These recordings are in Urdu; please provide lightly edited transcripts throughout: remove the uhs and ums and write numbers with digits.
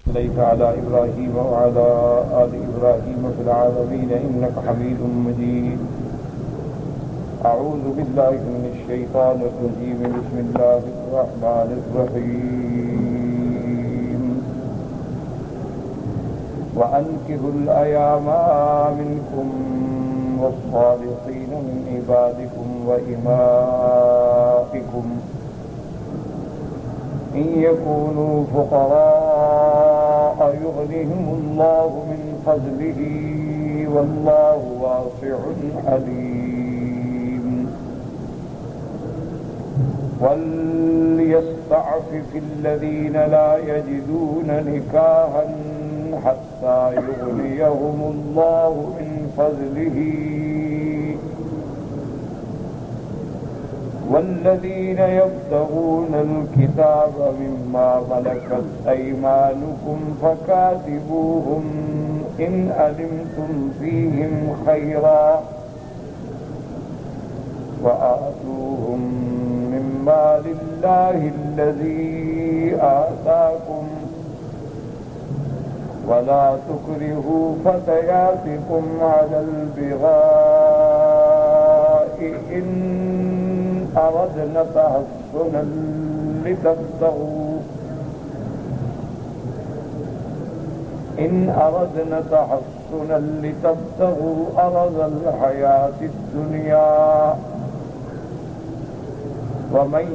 صليت على إبراهيم وعلى آل إبراهيم في العالمين إنك حميد مجيد. أعوذ بالله من الشيطان الرجيم. بسم الله الرحمن الرحيم. وأنكحوا الأيام منكم والصالحين من عبادكم وإمائكم إن يكونوا فقراء يغنهم الله من فضله والله واسع عليم. وليستعفف الذين لا يجدون نكاحا حتى يغنيهم الله من فضله والذين يبتغون الكتاب مما ملكت أيمانكم فكاتبوهم إن علمتم فيهم خيرا وآتوهم مما لله الذي آتاكم ولا تكرهوا فتياتكم على البغاء إن أردنا تحصنا لتبتغوا أرض الحياة الدنيا ومن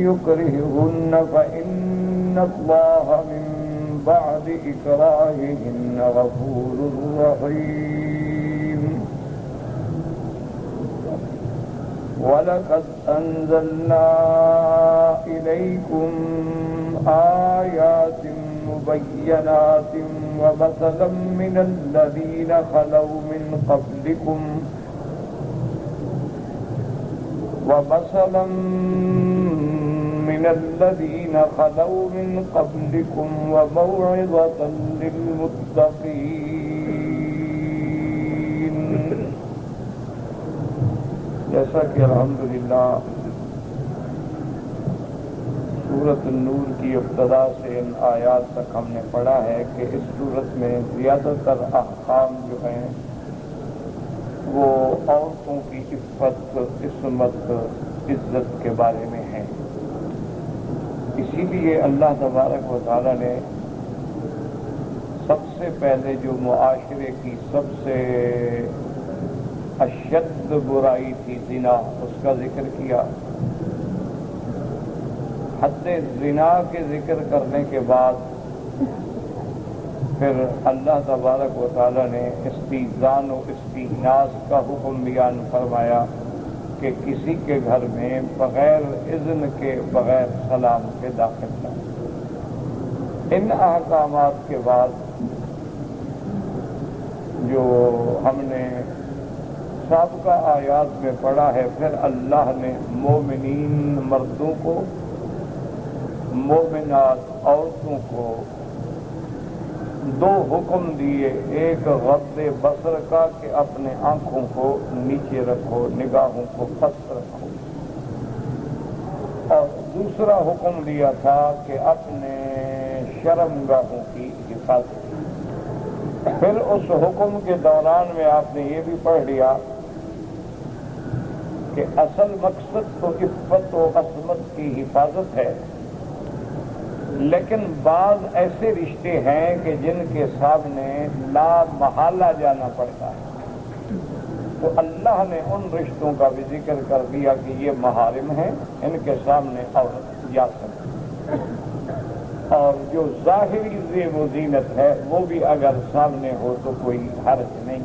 يكرههن فإن الله من بعد إكراههن غفور رحيم. وَلَقَدْ أَنزَلْنَا إِلَيْكُمْ آيَاتٍ مُبَيِّنَاتٍ وَمَثَلًا مِّنَ الَّذِينَ خَلَوْا مِنْ قَبْلِكُمْ وَمَوْعِظَةً لِلْمُتَّقِينَ. جیسا کہ الحمدللہ سورۃ النور کی ابتدا سے ان آیات تک ہم نے پڑھا ہے کہ اس سورت میں زیادہ تر احکام جو ہیں وہ عورتوں کی عفت، عصمت، عزت کے بارے میں ہیں. اسی لیے اللہ تبارک و تعالی نے سب سے پہلے جو معاشرے کی سب سے اشد برائی تھی زنا، اس کا ذکر کیا. حد زنا کے ذکر کرنے کے بعد پھر اللہ تبارک و تعالی نے استئذان و استئناس کا حکم بیان فرمایا کہ کسی کے گھر میں بغیر اذن کے، بغیر سلام کے داخل نہ. ان احکامات کے بعد جو ہم نے سابقہ آیات میں پڑھا ہے، پھر اللہ نے مومنین مردوں کو، مومنات عورتوں کو دو حکم دیے. ایک غض بصر کا کہ اپنے آنکھوں کو نیچے رکھو، نگاہوں کو پست رکھو، اور دوسرا حکم دیا تھا کہ اپنے شرمگاہوں کی حفاظت. پھر اس حکم کے دوران میں آپ نے یہ بھی پڑھ لیا کہ اصل مقصد تو عفت و عصمت کی حفاظت ہے، لیکن بعض ایسے رشتے ہیں کہ جن کے سامنے لا محالہ جانا پڑتا ہے. تو اللہ نے ان رشتوں کا بھی ذکر کر دیا کہ یہ محارم ہیں، ان کے سامنے عورت جا سکتی. اور جو ظاہری زیب و زینت ہے وہ بھی اگر سامنے ہو تو کوئی حرج نہیں.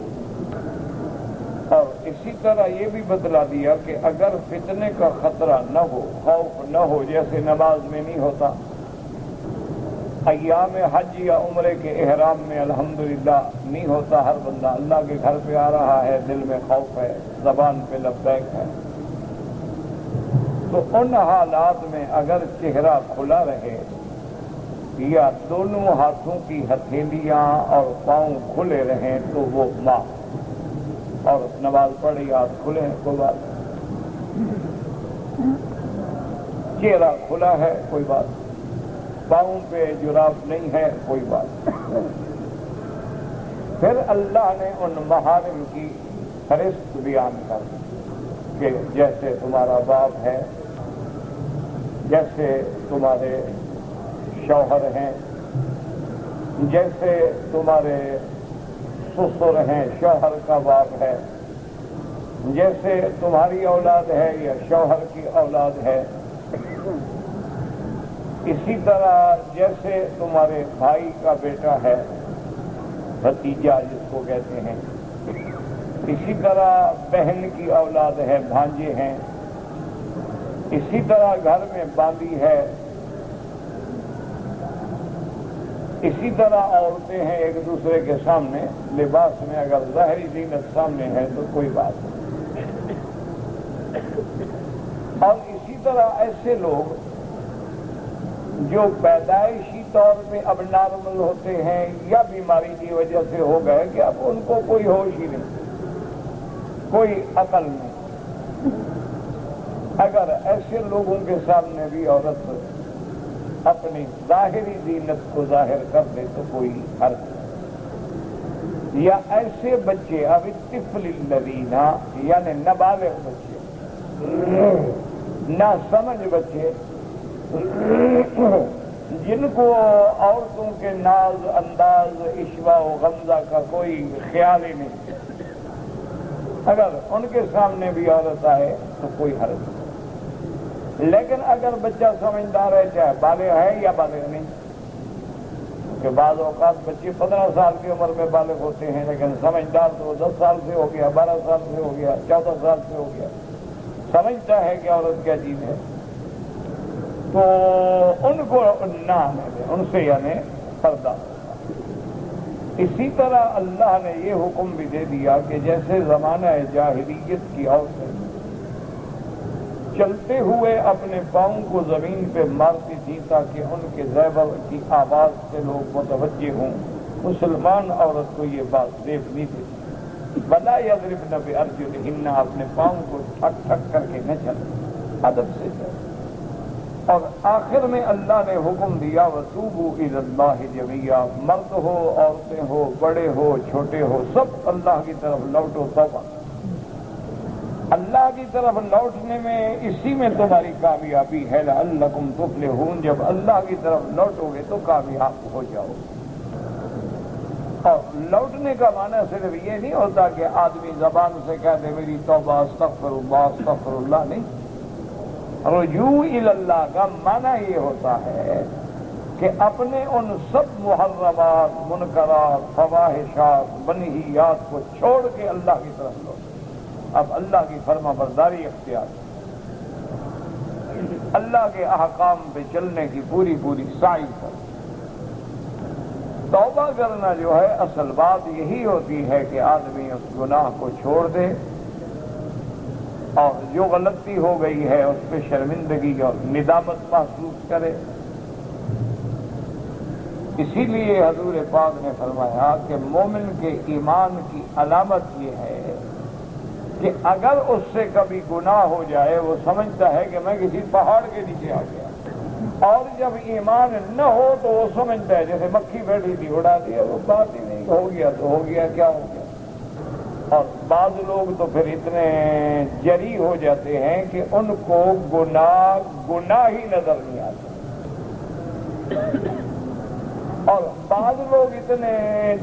اور اسی طرح یہ بھی بتلا دیا کہ اگر فتنے کا خطرہ نہ ہو، خوف نہ ہو، جیسے نماز میں نہیں ہوتا، ایام حج یا عمرے کے احرام میں الحمدللہ نہیں ہوتا، ہر بندہ اللہ کے گھر پہ آ رہا ہے، دل میں خوف ہے، زبان پہ لبیک ہے، تو ان حالات میں اگر چہرہ کھلا رہے یا دونوں ہاتھوں کی ہتھیلیاں اور پاؤں کھلے رہیں تو وہ معاف. اور نماز پڑھی ہاتھ کھلے ہیں کوئی بات، چہرہ کھلا ہے کوئی بات. پاؤں پہ جراب نہیں ہے، کوئی بات نہیں۔ پھر اللہ نے ان محارم کی فہرست بیان کر دی کہ جیسے تمہارا باپ ہے، جیسے تمہارے شوہر ہیں، جیسے تمہارے سسر ہیں، شوہر کا باپ ہے، جیسے تمہاری اولاد ہے یا شوہر کی اولاد ہے، اسی طرح جیسے تمہارے بھائی کا بیٹا ہے، بھتیجا جس کو کہتے ہیں، اسی طرح بہن کی اولاد ہے، بھانجے ہیں، اسی طرح گھر میں باندی ہے، اسی طرح عورتیں ہیں ایک دوسرے کے سامنے لباس میں، اگر ظاہری زینت سامنے ہے تو کوئی بات نہیں۔ اور اسی طرح ایسے لوگ جو پیدائشی طور پہ اب نارمل ہوتے ہیں یا بیماری کی وجہ سے ہو گئے کہ اب ان کو کوئی ہوش ہی نہیں، کوئی عقل نہیں، اگر ایسے لوگوں کے سامنے بھی عورت اپنی ظاہری زینت کو ظاہر کر دے تو کوئی حرج نہیں۔ یا ایسے بچے اب الطفل الذین، یعنی نابالغ بچے، نہ سمجھ بچے، جن کو عورتوں کے ناز انداز اشوا و غمزہ کا کوئی خیال ہی نہیں، اگر ان کے سامنے بھی عورت آئے تو کوئی حرج نہیں۔ لیکن اگر بچہ سمجھدار ہے، چاہے بالغ ہے یا بالغ نہیں، کہ بعض اوقات بچے 15 سال کی عمر میں بالغ ہوتے ہیں لیکن سمجھدار تو 10 سال سے ہو گیا، 12 سال سے ہو گیا، 14 سال سے ہو گیا، سمجھتا ہے کہ عورت کیا چیز ہے، تو ان کو نہ آنے دیں، ان سے یعنی پردہ۔ اسی طرح اللہ نے یہ حکم بھی دے دیا کہ جیسے زمانہ جاہلیت کی عورتیں چلتے ہوئے اپنے پاؤں کو زمین پہ مارتی تھی تاکہ ان کے زیور کی آواز سے لوگ متوجہ ہوں، مسلمان عورت کو یہ بات دیکھنی تھی، بلا یضربن بارجلہن، اپنے پاؤں کو ٹھک ٹھک کر کے نہ چلے، ادب سے چلے۔ اور آخر میں اللہ نے حکم دیا وتوبوا الی اللہ جمیعا، مرد ہو، عورتیں ہو، بڑے ہو، چھوٹے ہو، سب اللہ کی طرف لوٹو، توبہ۔ اللہ کی طرف لوٹنے میں اسی میں تمہاری کامیابی ہے، لعلکم تفلحون، جب اللہ کی طرف لوٹو گے تو کامیاب ہو جاؤ۔ اور لوٹنے کا معنی صرف یہ نہیں ہوتا کہ آدمی زبان سے کہتے میری توبہ استغفر اللہ، نہیں، رجوع الی اللہ کا معنی یہ ہوتا ہے کہ اپنے ان سب محرمات، منکرات، فواحشات، منہیات کو چھوڑ کے اللہ کی طرف لوٹو، اب اللہ کی فرما برداری اختیار، اللہ کے احکام پہ چلنے کی پوری سعی کر۔ توبہ کرنا جو ہے اصل بات یہی ہوتی ہے کہ آدمی اس گناہ کو چھوڑ دے اور جو غلطی ہو گئی ہے اس پہ شرمندگی اور ندامت محسوس کرے۔ اسی لیے حضور پاک نے فرمایا کہ مومن کے ایمان کی علامت یہ ہے کہ اگر اس سے کبھی گناہ ہو جائے وہ سمجھتا ہے کہ میں کسی پہاڑ کے نیچے آ گیا، اور جب ایمان نہ ہو تو وہ سمجھتا ہے جیسے مکھی بیٹھی تھی اڑا دیا، وہ بات ہی نہیں، ہو گیا تو ہو گیا، کیا ہو گیا۔ اور بعض لوگ تو پھر اتنے جری ہو جاتے ہیں کہ ان کو گناہ ہی نظر نہیں آتا، اور بعض لوگ اتنے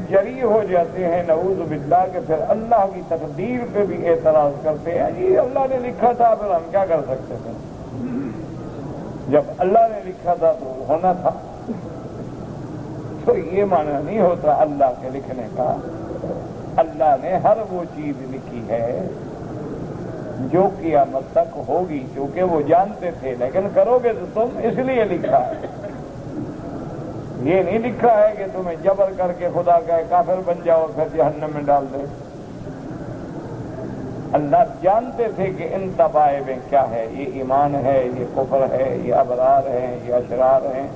جری ہو جاتے ہیں نعوذ باللہ کہ پھر اللہ کی تقدیر پہ بھی اعتراض کرتے ہیں، جی اللہ نے لکھا تھا پھر ہم کیا کر سکتے تھے، جب اللہ نے لکھا تھا تو ہونا تھا۔ تو یہ معنی نہیں ہوتا اللہ کے لکھنے کا، اللہ نے ہر وہ چیز لکھی ہے جو قیامت تک ہوگی، کیونکہ وہ جانتے تھے، لیکن کرو گے تو تم اس لیے لکھا ہے، یہ نہیں لکھا ہے کہ تمہیں جبر کر کے خدا کہے کافر بن جاؤ پھر جہنم میں ڈال دے۔ اللہ جانتے تھے کہ ان طبائع میں کیا ہے، یہ ایمان ہے، یہ کفر ہے، یہ ابرار ہیں، یہ اشرار ہیں،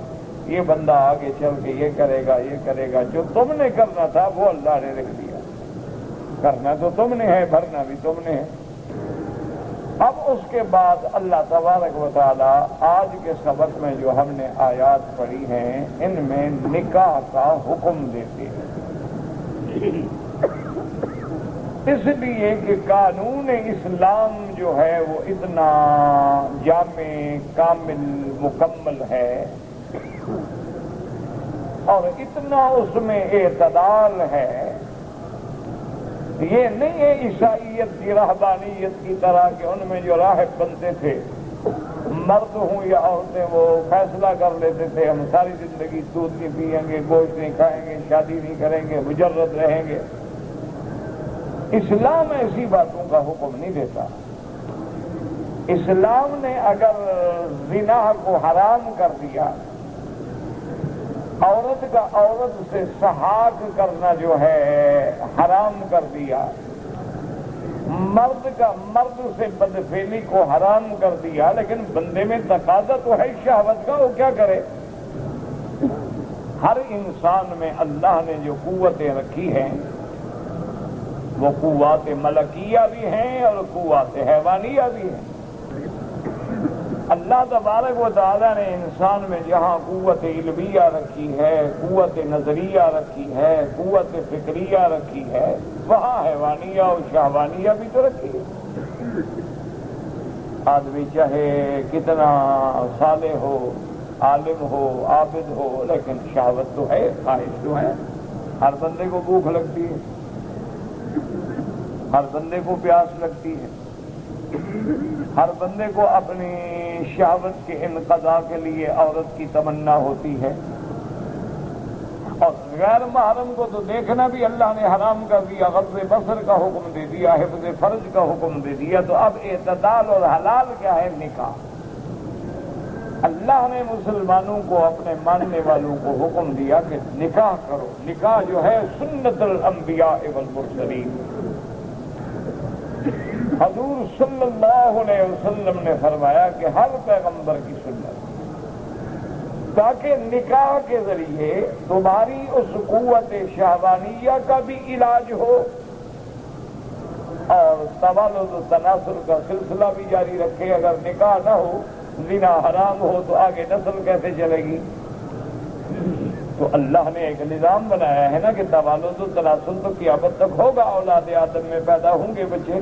یہ بندہ آگے چل کے یہ کرے گا، یہ کرے گا۔ جو تم نے کرنا تھا وہ اللہ نے لکھ دیا، کرنا تو تم نے ہے، بھرنا بھی تم نے ہے۔ اب اس کے بعد اللہ تبارک و تعالی آج کے سبق میں جو ہم نے آیات پڑھی ہیں ان میں نکاح کا حکم دیتے ہیں، اس لیے کہ قانون اسلام جو ہے وہ اتنا جامع کامل مکمل ہے اور اتنا اس میں اعتدال ہے، یہ نہیں ہے عیسائیت کی رہبانیت کی طرح کہ ان میں جو راہب بنتے تھے مرد ہوں یا عورتیں وہ فیصلہ کر لیتے تھے ہم ساری زندگی دودھ نہیں پیئیں گے، گوشت نہیں کھائیں گے، شادی نہیں کریں گے، مجرد رہیں گے۔ اسلام ایسی باتوں کا حکم نہیں دیتا۔ اسلام نے اگر زنا کو حرام کر دیا، عورت کا عورت سے سحاق کرنا جو ہے حرام کر دیا، مرد کا مرد سے بدفعلی کو حرام کر دیا، لیکن بندے میں تقاضا تو ہے شہوت کا، وہ کیا کرے؟ ہر انسان میں اللہ نے جو قوتیں رکھی ہیں وہ قوات ملکیہ بھی ہیں اور قوات حیوانیہ بھی ہیں۔ اللہ تبارک و تعالیٰ نے انسان میں جہاں قوت علمیہ رکھی ہے، قوت نظریہ رکھی ہے، قوت فکریہ رکھی ہے، وہاں حیوانیہ اور شہوانیہ بھی تو رکھی ہے۔ آدمی چاہے کتنا صالح ہو، عالم ہو، عابد ہو، لیکن شہوت تو ہے، خواہش تو ہے۔ ہر بندے کو بھوک لگتی ہے، ہر بندے کو پیاس لگتی ہے، ہر بندے کو اپنی شہوت کے انقضاء کے لیے عورت کی تمنا ہوتی ہے، اور غیر محرم کو تو دیکھنا بھی اللہ نے حرام کر دیا، غض بصر کا حکم دے دیا، حفظ فرج کا حکم دے دیا۔ تو اب اعتدال اور حلال کیا ہے؟ نکاح۔ اللہ نے مسلمانوں کو، اپنے ماننے والوں کو حکم دیا کہ نکاح کرو۔ نکاح جو ہے سنت الانبیاء والمرسلین، حضور صلی اللہ علیہ وسلم نے فرمایا کہ ہر پیغمبر کی سنت، تاکہ نکاح کے ذریعے تمہاری اس قوت شہوانیہ کا بھی علاج ہو اور توالد و تناسل کا سلسلہ بھی جاری رکھے۔ اگر نکاح نہ ہو، زنا حرام ہو، تو آگے نسل کیسے چلے گی؟ تو اللہ نے ایک نظام بنایا ہے نا کہ توالد و تناسل تو قیامت تک ہوگا، اولاد آدم میں پیدا ہوں گے بچے۔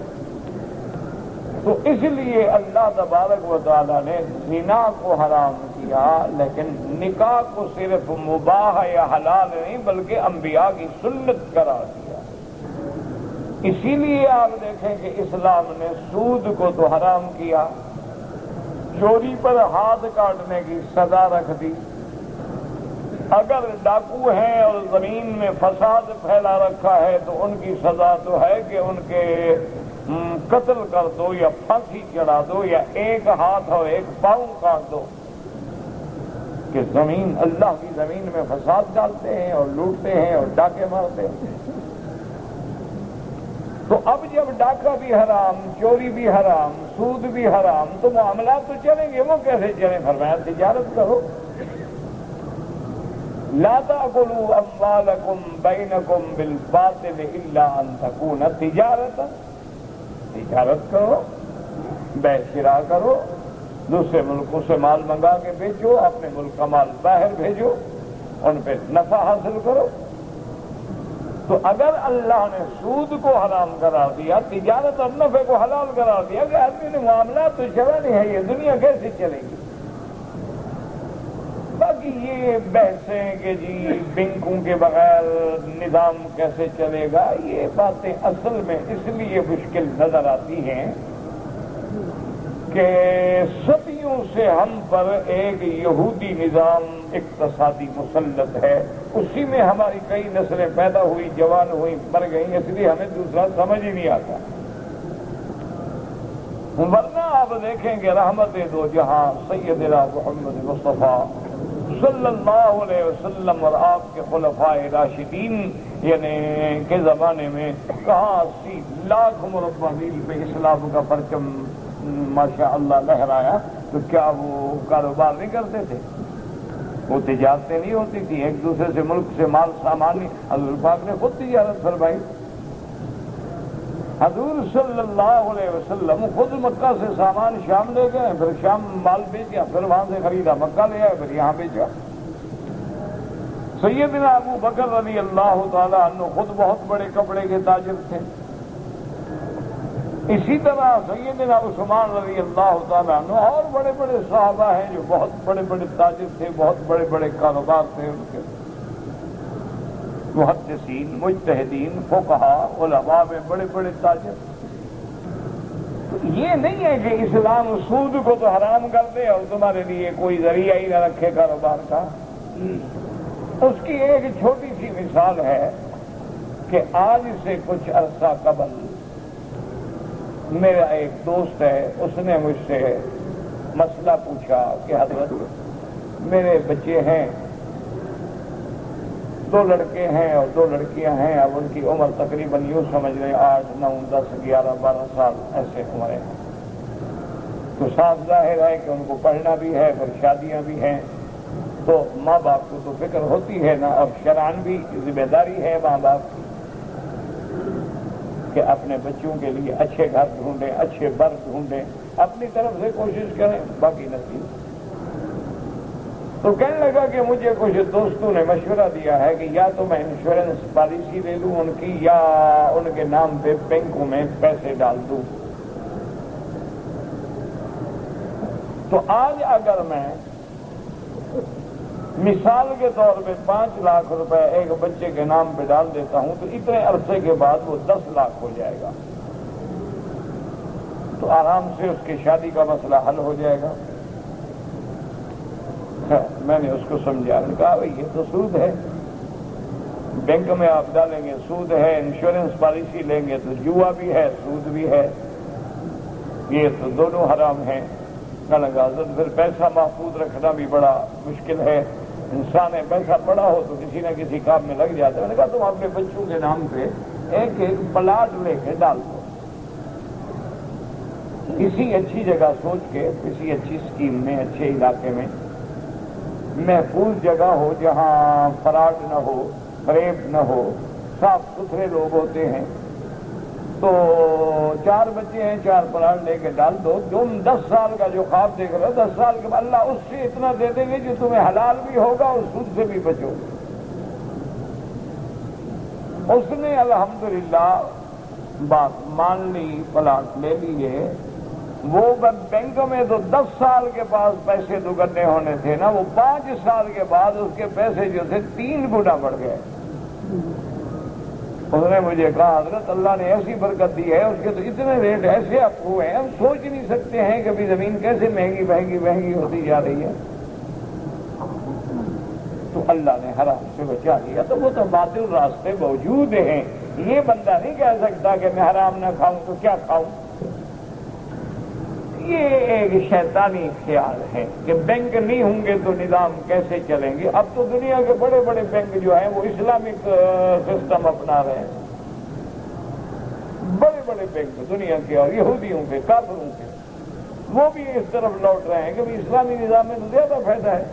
تو اس لیے اللہ تبارک و تعالیٰ نے زنا کو حرام کیا، لیکن نکاح کو صرف مباح یا حلال نہیں بلکہ انبیاء کی سنت قرار دیا۔ اسی لیے آپ دیکھیں کہ اسلام نے سود کو تو حرام کیا، چوری پر ہاتھ کاٹنے کی سزا رکھ دی، اگر ڈاکو ہیں اور زمین میں فساد پھیلا رکھا ہے تو ان کی سزا تو ہے کہ ان کے قتل کر دو یا پھانسی چڑھا دو یا ایک ہاتھ اور ایک پاؤں کاٹ دو، کہ زمین اللہ کی زمین میں فساد ڈالتے ہیں اور لوٹتے ہیں اور ڈاکے مارتے ہیں۔ تو اب جب ڈاکہ بھی حرام، چوری بھی حرام، سود بھی حرام، تو معاملات تو چلیں گے، وہ کیسے چلیں؟ فرمایا تجارت کرو۔ لا تأكلوا أموالكم بينكم بالباطل إلا أن تكون تجارة، تجارت کرو، بے شراء کرو، دوسرے ملکوں سے مال منگا کے بیچو، اپنے ملک کا مال باہر بھیجو، ان پہ نفع حاصل کرو۔ تو اگر اللہ نے سود کو حرام قرار دیا، تجارت اور نفع کو حلال قرار دیا، کہ آدمی نے معاملات تو چلا نہیں ہے، یہ دنیا کیسے چلے گی؟ باقی یہ بحثیں کہ جی بینکوں کے بغیر نظام کیسے چلے گا، یہ باتیں اصل میں اس لیے مشکل نظر آتی ہیں کہ صدیوں سے ہم پر ایک یہودی نظام اقتصادی مسلط ہے، اسی میں ہماری کئی نسلیں پیدا ہوئی، جوان ہوئی، مر گئیں، اس لیے ہمیں دوسرا سمجھ ہی نہیں آتا۔ ورنہ آپ دیکھیں کہ رحمت دو جہاں سیدنا محمد مصطفیٰ صلی اللہ علیہ وسلم اور آپ کے خلفائے راشدین یعنی کے زمانے میں کہاں 80 لاکھ مربع میل پہ اسلام کا پرچم ماشاء اللہ لہرایا، تو کیا وہ کاروبار نہیں کرتے تھے؟ وہ تجارتیں نہیں ہوتی تھی؟ ایک دوسرے سے ملک سے مال سامان، حضور پاک نے خود تجارت فرمائی۔ حضور صلی اللہ علیہ وسلم خود مکہ سے سامان شام لے گئے، پھر شام مال بیچا، پھر وہاں سے خریدا مکہ لے آئے، پھر یہاں بیچا۔ سیدنا ابو بکر رضی اللہ تعالیٰ عنہ خود بہت بڑے کپڑے کے تاجر تھے۔ اسی طرح سیدنا عثمان رضی اللہ تعالیٰ عنہ اور بڑے بڑے صحابہ ہیں جو بہت بڑے بڑے تاجر تھے، بہت بڑے بڑے کاروبار تھے ان کے، محدثین، مجتہدین، فقہاء، علماء میں بڑے بڑے تاجر۔ تو یہ نہیں ہے کہ اسلام سود کو تو حرام کر دے اور تمہارے لیے کوئی ذریعہ ہی نہ رکھے کاروبار کا۔ اس کی ایک چھوٹی سی مثال ہے کہ آج سے کچھ عرصہ قبل میرا ایک دوست ہے، اس نے مجھ سے مسئلہ پوچھا کہ حضرت میرے بچے ہیں، 2 لڑکے ہیں اور 2 لڑکیاں ہیں، اب ان کی عمر تقریباً یوں سمجھ لیں 8، 9، 10، 11، 12 سال ایسے عمریں ہیں، تو صاف ظاہر ہے کہ ان کو پڑھنا بھی ہے، پھر شادیاں بھی ہیں، تو ماں باپ کو تو فکر ہوتی ہے نا، اور شرعاً بھی ذمہ داری ہے ماں باپ کی کہ اپنے بچوں کے لیے اچھے گھر ڈھونڈیں، اچھے بر ڈھونڈیں، اپنی طرف سے کوشش کریں، باقی نصیب۔ تو کہنے لگا کہ مجھے کچھ دوستوں نے مشورہ دیا ہے کہ یا تو میں انشورنس پالیسی لے لوں ان کی، یا ان کے نام پہ بینکوں میں پیسے ڈال دوں۔ تو آج اگر میں مثال کے طور پہ 5 لاکھ روپے ایک بچے کے نام پہ ڈال دیتا ہوں تو اتنے عرصے کے بعد وہ 10 لاکھ ہو جائے گا، تو آرام سے اس کی شادی کا مسئلہ حل ہو جائے گا۔ میں نے اس کو سمجھا، نے کہا بھائی یہ تو سود ہے، بینک میں آپ ڈالیں گے سود ہے، انشورنس پالیسی لیں گے تو جوا بھی ہے، سود بھی ہے، یہ تو دونوں حرام ہیں۔ حضرت پھر پیسہ محفوظ رکھنا بھی بڑا مشکل ہے، انسان ہے پیسہ بڑا ہو تو کسی نہ کسی کام میں لگ جاتا ہے۔ میں نے کہا تم اپنے بچوں کے نام پہ ایک ایک پلاٹ لے کے ڈال دو، کسی اچھی جگہ سوچ کے، کسی اچھی اسکیم میں، اچھے علاقے میں، محفوظ جگہ ہو جہاں فراڈ نہ ہو، فریب نہ ہو، صاف ستھرے لوگ ہوتے ہیں۔ تو 4 بچے ہیں، 4 پلاٹ لے کے ڈال دو، تم 10 سال کا جو خواب دیکھ رہے ہو 10 سال کے بعد اللہ اس سے اتنا دے دیں گے جو تمہیں حلال بھی ہوگا اور سود سے بھی بچو گے۔ اس نے الحمدللہ بات مان لی، پلاٹ لے لیے۔ وہ بینک میں تو 10 سال کے پاس پیسے دگنے ہونے تھے نا، وہ 5 سال کے بعد اس کے پیسے جو تھے 3 گنا بڑھ گئے۔ اس نے مجھے کہا حضرت اللہ نے ایسی برکت دی ہے، اس کے تو اتنے ریٹ ایسے اب ہوئے ہیں، ہم سوچ نہیں سکتے ہیں کہ ابھی زمین کیسے مہنگی مہنگی مہنگی ہوتی جا رہی ہے۔ تو اللہ نے حرام سے بچا لیا، تو وہ تو باطل راستے موجود ہیں۔ یہ بندہ نہیں کہہ سکتا کہ میں حرام نہ کھاؤں تو کیا کھاؤں۔ یہ ایک شیطانی خیال ہے کہ بینک نہیں ہوں گے تو نظام کیسے چلیں گے۔ اب تو دنیا کے بڑے بڑے بینک جو ہیں وہ اسلامک سسٹم اپنا رہے ہیں، بڑے بڑے بینک دنیا کے اور یہودیوں کے، کافروں کے، وہ بھی اس طرف لوٹ رہے ہیں کہ اسلامی نظام میں تو زیادہ فائدہ ہے۔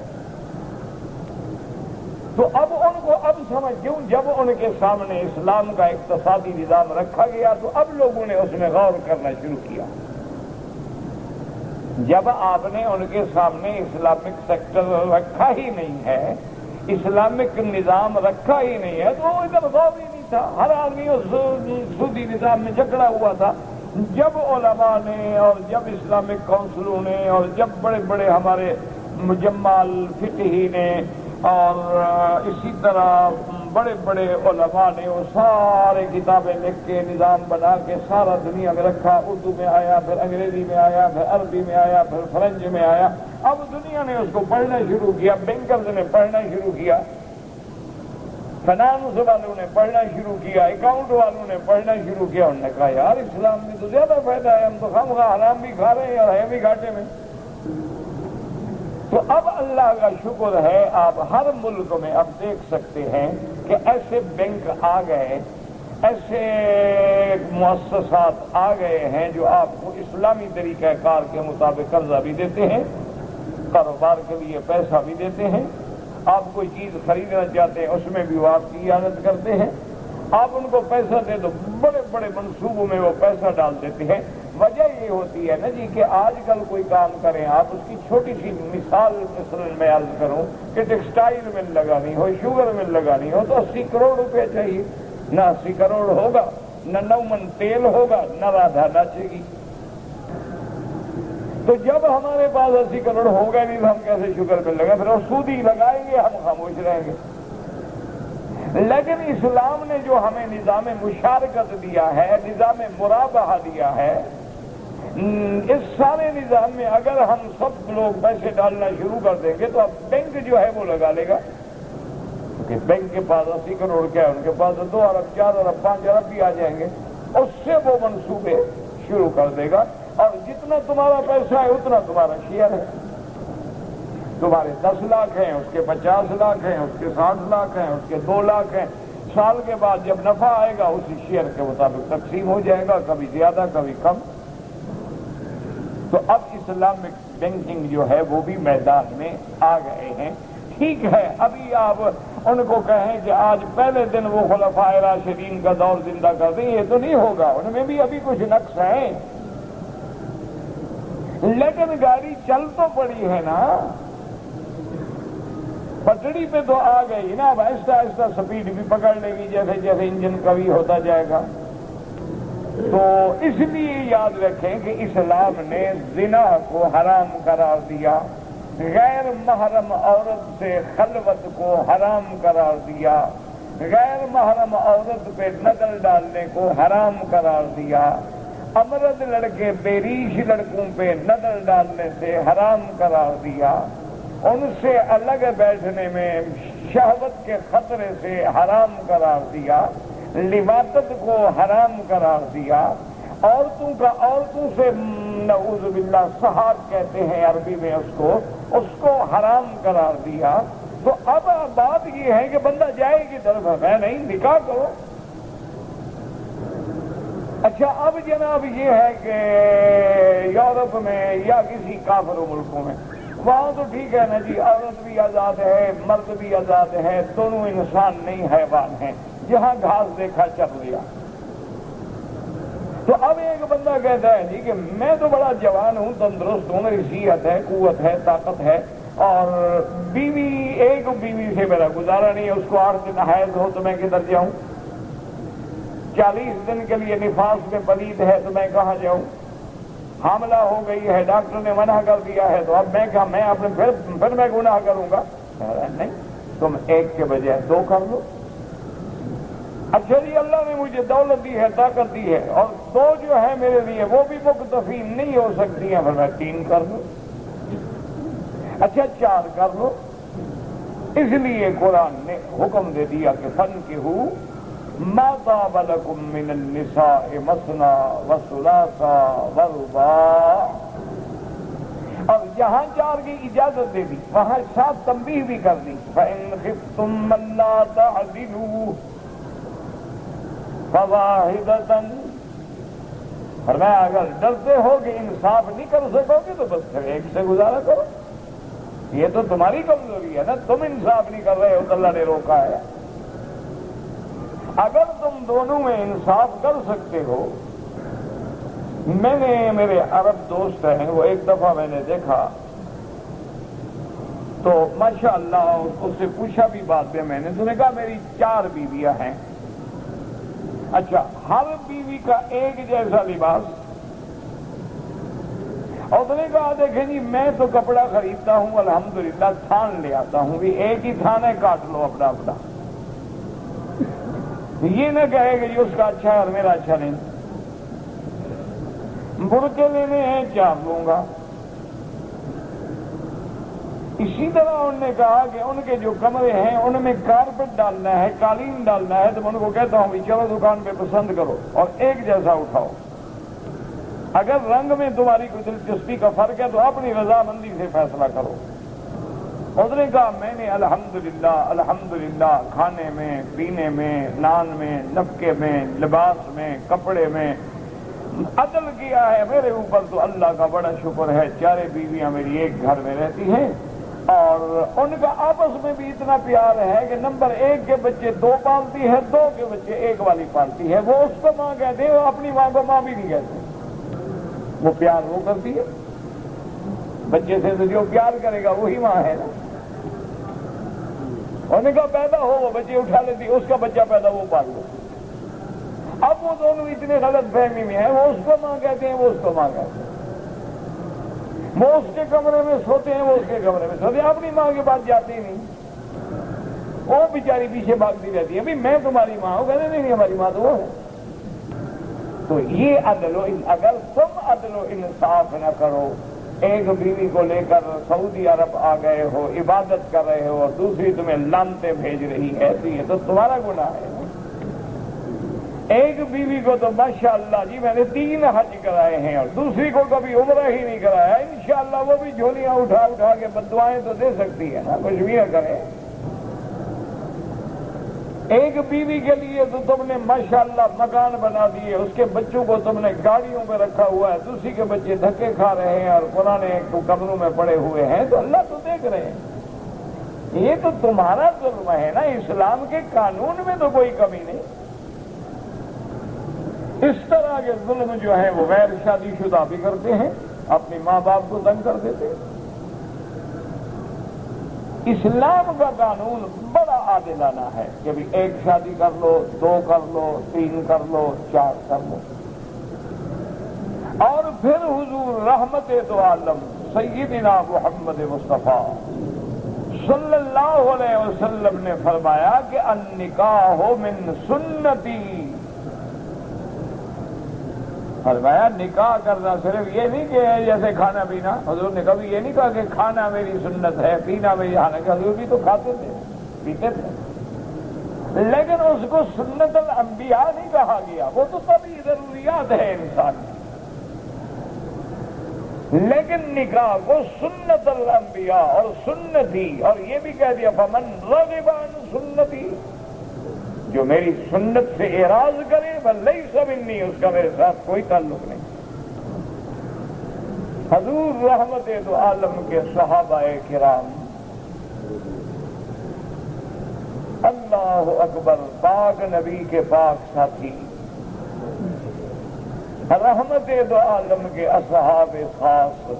تو اب ان کو اب سمجھ کیوں، جب ان کے سامنے اسلام کا اقتصادی نظام رکھا گیا تو اب لوگوں نے اس میں غور کرنا شروع کیا۔ جب آپ نے ان کے سامنے اسلامک سیکٹر رکھا ہی نہیں ہے، اسلامک نظام رکھا ہی نہیں ہے، تو وہ ادھر غور ہی نہیں تھا، ہر آدمی اس سودی نظام میں جکڑا ہوا تھا۔ جب علماء نے اور جب اسلامک کونسلوں نے اور جب بڑے بڑے ہمارے مجمع الفقہی نے اور اسی طرح بڑے بڑے علماء نے وہ سارے کتابیں لکھ کے نظام بنا کے سارا دنیا میں رکھا، اردو میں آیا، پھر انگریزی میں آیا، پھر عربی میں آیا، پھر فرنچ میں آیا، اب دنیا نے اس کو پڑھنا شروع کیا، بینکرز نے پڑھنا شروع کیا، فائنانس والوں نے پڑھنا شروع کیا، اکاؤنٹ والوں نے پڑھنا شروع کیا۔ انہوں نے کہا یار اسلام میں تو زیادہ فائدہ ہے، ہم تو خواہ حرام بھی کھا رہے ہیں اور ہیں بھی گھاٹے میں۔ تو اب اللہ کا شکر ہے، آپ ہر ملک میں اب دیکھ سکتے ہیں کہ ایسے بینک آ گئے، ایسے مؤسسات آ گئے ہیں جو آپ کو اسلامی طریقہ کار کے مطابق قرضہ بھی دیتے ہیں، کاروبار کے لیے پیسہ بھی دیتے ہیں، آپ کوئی چیز خریدنا چاہتے ہیں اس میں بھی وہ آپ کی اعانت کرتے ہیں، آپ ان کو پیسہ دے دو، بڑے بڑے منصوبوں میں وہ پیسہ ڈال دیتے ہیں۔ وجہ یہ ہوتی ہے نا جی کہ آج کل کوئی کام کریں آپ، اس کی چھوٹی سی مثال مثلا میں عرض کروں کہ ٹیکسٹائل مل لگانی ہو، شوگر مل لگانی ہو تو 80 کروڑ روپے چاہیے، نہ 80 کروڑ ہوگا، نہ 9 من تیل ہوگا، نہ رادھا ناچے گی۔ تو جب ہمارے پاس 80 کروڑ ہوگا نہیں تو ہم کیسے شوگر مل لگا؟ پھر وہ سود ہی لگائیں گے، ہم خاموش رہیں گے۔ لیکن اسلام نے جو ہمیں نظام مشارکت دیا ہے، نظام مرابحہ دیا ہے، اس سارے نظام میں اگر ہم سب لوگ پیسے ڈالنا شروع کر دیں گے تو اب بینک جو ہے وہ لگا لے گا، کیونکہ بینک کے پاس 80 کروڑ کیا ہے، ان کے پاس 2 ارب 4 ارب 5 ارب بھی آ جائیں گے، اس سے وہ منصوبے شروع کر دے گا، اور جتنا تمہارا پیسہ ہے اتنا تمہارا شیئر ہے۔ تمہارے 10 لاکھ ہیں، اس کے 50 لاکھ ہیں، اس کے 60 لاکھ ہیں، اس کے 2 لاکھ ہیں، سال کے بعد جب نفع آئے گا اسی شیئر کے مطابق تقسیم ہو جائے گا، کبھی زیادہ کبھی کم۔ تو اب اسلامک بینکنگ جو ہے وہ بھی میدان میں آ گئے ہیں۔ ٹھیک ہے، ابھی آپ ان کو کہیں کہ آج پہلے دن وہ خلفائے راشدین کا دور زندہ کر دیں، یہ تو نہیں ہوگا، ان میں بھی ابھی کچھ نقص ہیں، لیکن گاڑی چل تو پڑی ہے نا، پٹڑی پہ تو آ گئی نا، اب آہستہ آہستہ سپیڈ بھی پکڑ لے گی جیسے جیسے انجن قوی ہوتا جائے گا۔ تو اس لیے یاد رکھیں کہ اسلام نے زنا کو حرام قرار دیا، غیر محرم عورت سے خلوت کو حرام قرار دیا، غیر محرم عورت پہ نظر ڈالنے کو حرام قرار دیا، امرد لڑکے بیریش لڑکوں پہ نظر ڈالنے سے حرام قرار دیا، ان سے الگ بیٹھنے میں شہوت کے خطرے سے حرام قرار دیا، لواطت کو حرام قرار دیا، عورتوں سے نعوذ باللہ سحاق کہتے ہیں عربی میں اس کو حرام قرار دیا۔ تو اب بات یہ ہے کہ بندہ جائے کی طرف ہے نہیں، نکاح کرو۔ اچھا اب جناب یہ ہے کہ یورپ میں یا کسی کافر ملکوں میں وہاں تو ٹھیک ہے نا جی، عورت بھی آزاد ہے، مرد بھی آزاد ہے، دونوں انسان نہیں حیوان ہیں، جہاں گھاس دیکھا چل لیا۔ تو اب ایک بندہ کہتا ہے جی کہ میں تو بڑا جوان ہوں، تندرست ہوں، میری صحت ہے، قوت ہے، طاقت ہے، اور ایک بیوی سے میرا گزارا نہیں ہے، اس کو 8 دن حیض ہو تو میں کدھر جاؤں؟ 40 دن کے لیے نفاس میں پلید ہے تو میں کہاں جاؤں؟ حاملہ ہو گئی ہے، ڈاکٹر نے منع کر دیا ہے، تو اب میں کیا میں اپنے پھر میں گناہ کروں گا؟ نہیں، تم 1 کے بجائے 2 کر لو۔ اچھا جی اللہ نے مجھے دولت دی ہے، طاقت دی ہے، اور 2 جو ہے میرے لیے وہ بھی مکتفی نہیں ہو سکتی ہیں، پھر میں 3 کر لوں۔ اچھا 4 کر لو۔ اس لیے قرآن نے حکم دے دیا کہ فَانكِحُوا مَا طَابَ لَكُم مِّنَ النِّسَاءِ مَثْنَىٰ وَثُلَاثَ وَرُبَاعَ، اور جہاں 4 کی اجازت دے دی وہاں 7 تنبیہ بھی کر دی، فَإِنْ خِفْتُمْ أَلَّا تَعْدِلُوا فَوَاحِدَةً، فرمایا اگر ڈرتے ہو کہ انصاف نہیں کر سکو گے تو بس پھر 1 سے گزارا کرو، یہ تو تمہاری کمزوری ہے نا، تم انصاف نہیں کر رہے ہو تو اللہ نے روکا ہے۔ اگر تم دونوں میں انصاف کر سکتے ہو، میں نے میرے عرب دوست ہیں، وہ ایک دفعہ میں نے دیکھا تو ماشاءاللہ اس سے پوچھا بھی بعد میں نے، تو نے کہا میری 4 بیویاں ہیں۔ اچھا ہر بیوی کا ایک جیسا لباس، اور اس نے کہا دیکھیں جی میں تو کپڑا خریدتا ہوں الحمدللہ، تھان لے آتا ہوں، بھی ایک ہی تھان ہے، کاٹ لو اپنا اپنا، یہ نہ کہے کہ اس کا اچھا ہے اور میرا اچھا نہیں۔ برقعے لینے ہیں 4 لوں گا۔ اسی طرح انہوں نے کہا کہ ان کے جو کمرے ہیں ان میں کارپیٹ ڈالنا ہے، قالین ڈالنا ہے، تو میں ان کو کہتا ہوں چلو دکان پہ پسند کرو اور ایک جیسا اٹھاؤ، اگر رنگ میں تمہاری کوئی دلچسپی کا فرق ہے تو اپنی رضامندی سے فیصلہ کرو۔ اس نے کہا میں نے الحمدللہ کھانے میں، پینے میں، نان میں، نفقے میں، لباس میں، کپڑے میں عدل کیا ہے، میرے اوپر تو اللہ کا بڑا شکر ہے، 4 بیویاں میری ایک گھر میں رہتی ہیں، اور ان کا آپس میں بھی اتنا پیار ہے کہ نمبر 1 کے بچے 2 پالتی ہے، 2 کے بچے 1 والی پالتی ہے. وہ اس کو ماں کہتے ہیں، وہ اپنی ماں کو ماں بھی نہیں کہتے. وہ پیار وہ کرتی ہے بچے سے، تو جو پیار کرے گا وہی ماں ہے نا. ان کا پیدا ہو وہ بچے اٹھا لیتی، اس کا بچہ پیدا وہ پال لو. اب وہ دونوں اتنے غلط فہمی میں ہیں، وہ اس کو ماں کہتے ہیں، وہ اس کو ماں کہتے ہیں. وہ اس کے کمرے میں سوتے ہیں، وہ اس کے کمرے میں سوتے ہیں، اپنی ماں کے پاس جاتے ہی نہیں. وہ بیچاری پیچھے بھاگتی رہتی ہے، ابھی میں تمہاری ماں ہوں. کہتے نہیں ہماری ماں تو وہ ہے. تو یہ اگر تم عدل و انصاف نہ کرو، ایک بیوی کو لے کر سعودی عرب آ گئے ہو، عبادت کر رہے ہو، اور دوسری تمہیں لعنتیں بھیج رہی ہے، تو یہ تو تمہارا گناہ ہے. ایک بیوی کو تو ماشاءاللہ جی میں نے 3 حج کرائے ہیں، اور دوسری کو کبھی عمرہ ہی نہیں کرایا. انشاءاللہ وہ بھی جھولیاں اٹھا اٹھا کے بددعائیں تو دے سکتی ہے نا، کچھ بھی نہ کرے. ایک بیوی کے لیے تو تم نے ماشاءاللہ مکان بنا دیے، اس کے بچوں کو تم نے گاڑیوں پہ رکھا ہوا ہے، دوسری کے بچے دھکے کھا رہے ہیں اور پرانے کمروں میں پڑے ہوئے ہیں. تو اللہ تو دیکھ رہے ہیں. یہ تو تمہارا ظلم ہے نا. اسلام کے قانون میں تو کوئی کمی نہیں. اس طرح کے ظلم جو ہے وہ غیر شادی شدہ بھی کرتے ہیں، اپنی ماں باپ کو تنگ کر دیتے ہیں. اسلام کا قانون بڑا عادلانہ ہے کہ بھی 1 شادی کر لو، 2 کر لو، 3 کر لو، 4 کر لو. اور پھر حضور رحمت دو عالم سیدنا محمد مصطفیٰ صلی اللہ علیہ وسلم نے فرمایا کہ النکاح من سنتی. فرمایا نکاح کرنا صرف یہ نہیں کہ جیسے کھانا پینا. حضور نے کبھی یہ نہیں کہا کہ کھانا میری سنت ہے، پینا میری. حالانکہ حضور بھی تو کھاتے تھے پیتے تھے، لیکن اس کو سنت الانبیاء نہیں کہا گیا. وہ تو سبھی ضروریات ہے انسان کی، لیکن نکاح کو سنت الانبیاء اور سنتی، اور یہ بھی کہہ دیا فمن رغب عن سنتی، جو میری سنت سے اعراض کرے فلیس منی، اس کا میرے ساتھ کوئی تعلق نہیں. حضور رحمت دو عالم کے صحابہ کرام، اللہ اکبر، پاک نبی کے پاک ساتھی، رحمت دو عالم کے اصحاب خاص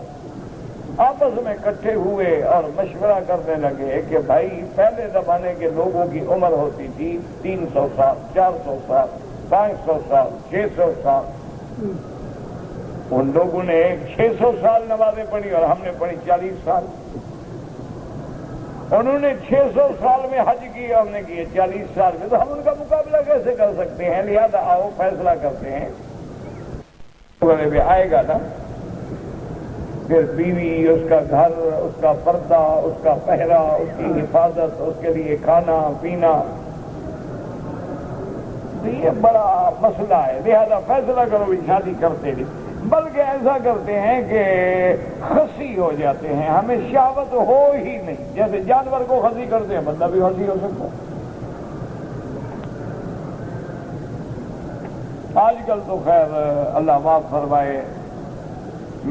آپس میں اکٹھے ہوئے اور مشورہ کرنے لگے کہ بھائی پہلے زمانے کے لوگوں کی عمر ہوتی تھی 300 سال، 400 سال، 500 سال، 600 سال. ان لوگوں نے 600 سال نمازیں پڑھی اور ہم نے پڑھی 40 سال. انہوں نے 600 سال میں حج کیا، ہم نے کیے 40 سال میں. تو ہم ان کا مقابلہ کیسے کر سکتے ہیں؟ لہذا آؤ فیصلہ کرتے ہیں. آئے گا نا، پھر بیوی، اس کا گھر، اس کا پردہ، اس کا پہرا، اس کی حفاظت، اس کے لیے کھانا پینا، تو یہ بڑا مسئلہ ہے. لہذا فیصلہ کرو بھی شادی کرتے نہیں، بلکہ ایسا کرتے ہیں کہ خسی ہو جاتے ہیں. ہمیں شہوت ہو ہی نہیں. جیسے جانور کو خسی کرتے ہیں، بندہ بھی خسی ہو سکتا ہے. آج کل تو خیر اللہ معاف فرمائے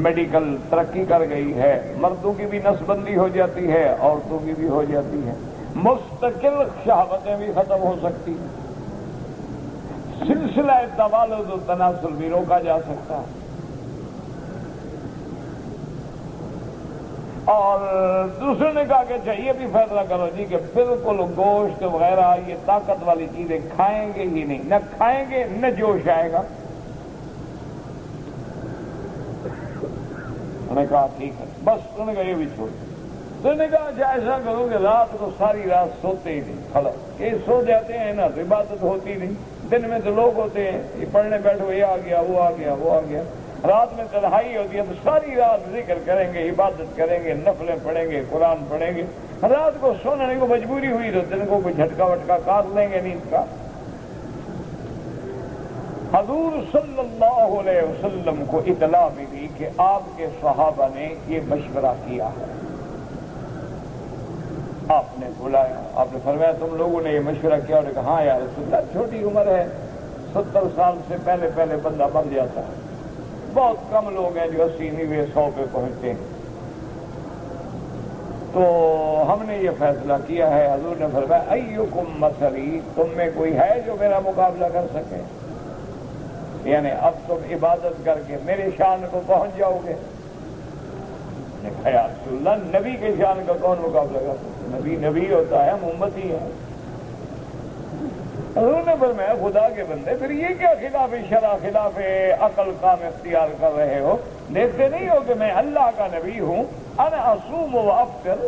میڈیکل ترقی کر گئی ہے، مردوں کی بھی نس بندی ہو جاتی ہے، عورتوں کی بھی ہو جاتی ہے. مستقل شہوتیں بھی ختم ہو سکتی ہیں. سلسلہ توالد و تناسل بھی روکا جا سکتا ہے. اور دوسرے نے کہا کہ چاہیے بھی فیصلہ کرو جی کہ بالکل گوشت وغیرہ یہ طاقت والی چیزیں کھائیں گے ہی نہیں، نہ کھائیں گے نہ جوش آئے گا. انہوں نے کہا ٹھیک ہے بس. انہوں نے کہا یہ بھی چھوڑ. تو نے کہا اچھا ایسا کرو کہ رات کو ساری رات سوتے ہی نہیں. خلاص یہ سو جاتے ہیں نا تو عبادت ہوتی نہیں. دن میں تو لوگ ہوتے ہیں، یہ پڑھنے بیٹھو، یہ آ گیا، وہ آ گیا، وہ آ گیا. رات میں تنہائی ہوتی ہے تو ساری رات ذکر کریں گے، عبادت کریں گے، نفلیں پڑھیں گے، قرآن پڑھیں گے. رات کو سونے کو مجبوری ہوئی تو دن کو کوئی جھٹکا وٹکا کاٹ لیں گے نیند کا. حضور صلی اللہ علیہ وسلم کو اطلاع ملی کہ آپ کے صحابہ نے یہ مشورہ کیا ہے. آپ نے بلایا، آپ نے فرمایا تم لوگوں نے یہ مشورہ کیا؟ اور کہا ہاں یا رسول اللہ، چھوٹی عمر ہے، 70 سال سے پہلے بندہ مر جاتا ہے. بہت کم لوگ ہیں جو 80 90 100 پہ پہنچتے ہیں. تو ہم نے یہ فیصلہ کیا ہے، حضور نے فرمایا ایکم مثلی، تم میں کوئی ہے جو میرا مقابلہ کر سکے؟ یعنی اب تم عبادت کر کے میرے شان کو پہنچ جاؤ گے؟ نے کہا یا رسول اللہ، نبی کے شان کا کون مقابلہ کر سکتا؟ نبی نبی ہوتا ہے، ہم امتی ہیں۔ حضور نے فرمایا خدا کے بندے، پھر یہ کیا خلاف شرع خلاف عقل کام اختیار کر رہے ہو؟ دیکھتے نہیں ہو کہ میں اللہ کا نبی ہوں؟ انا اصوم و افطر،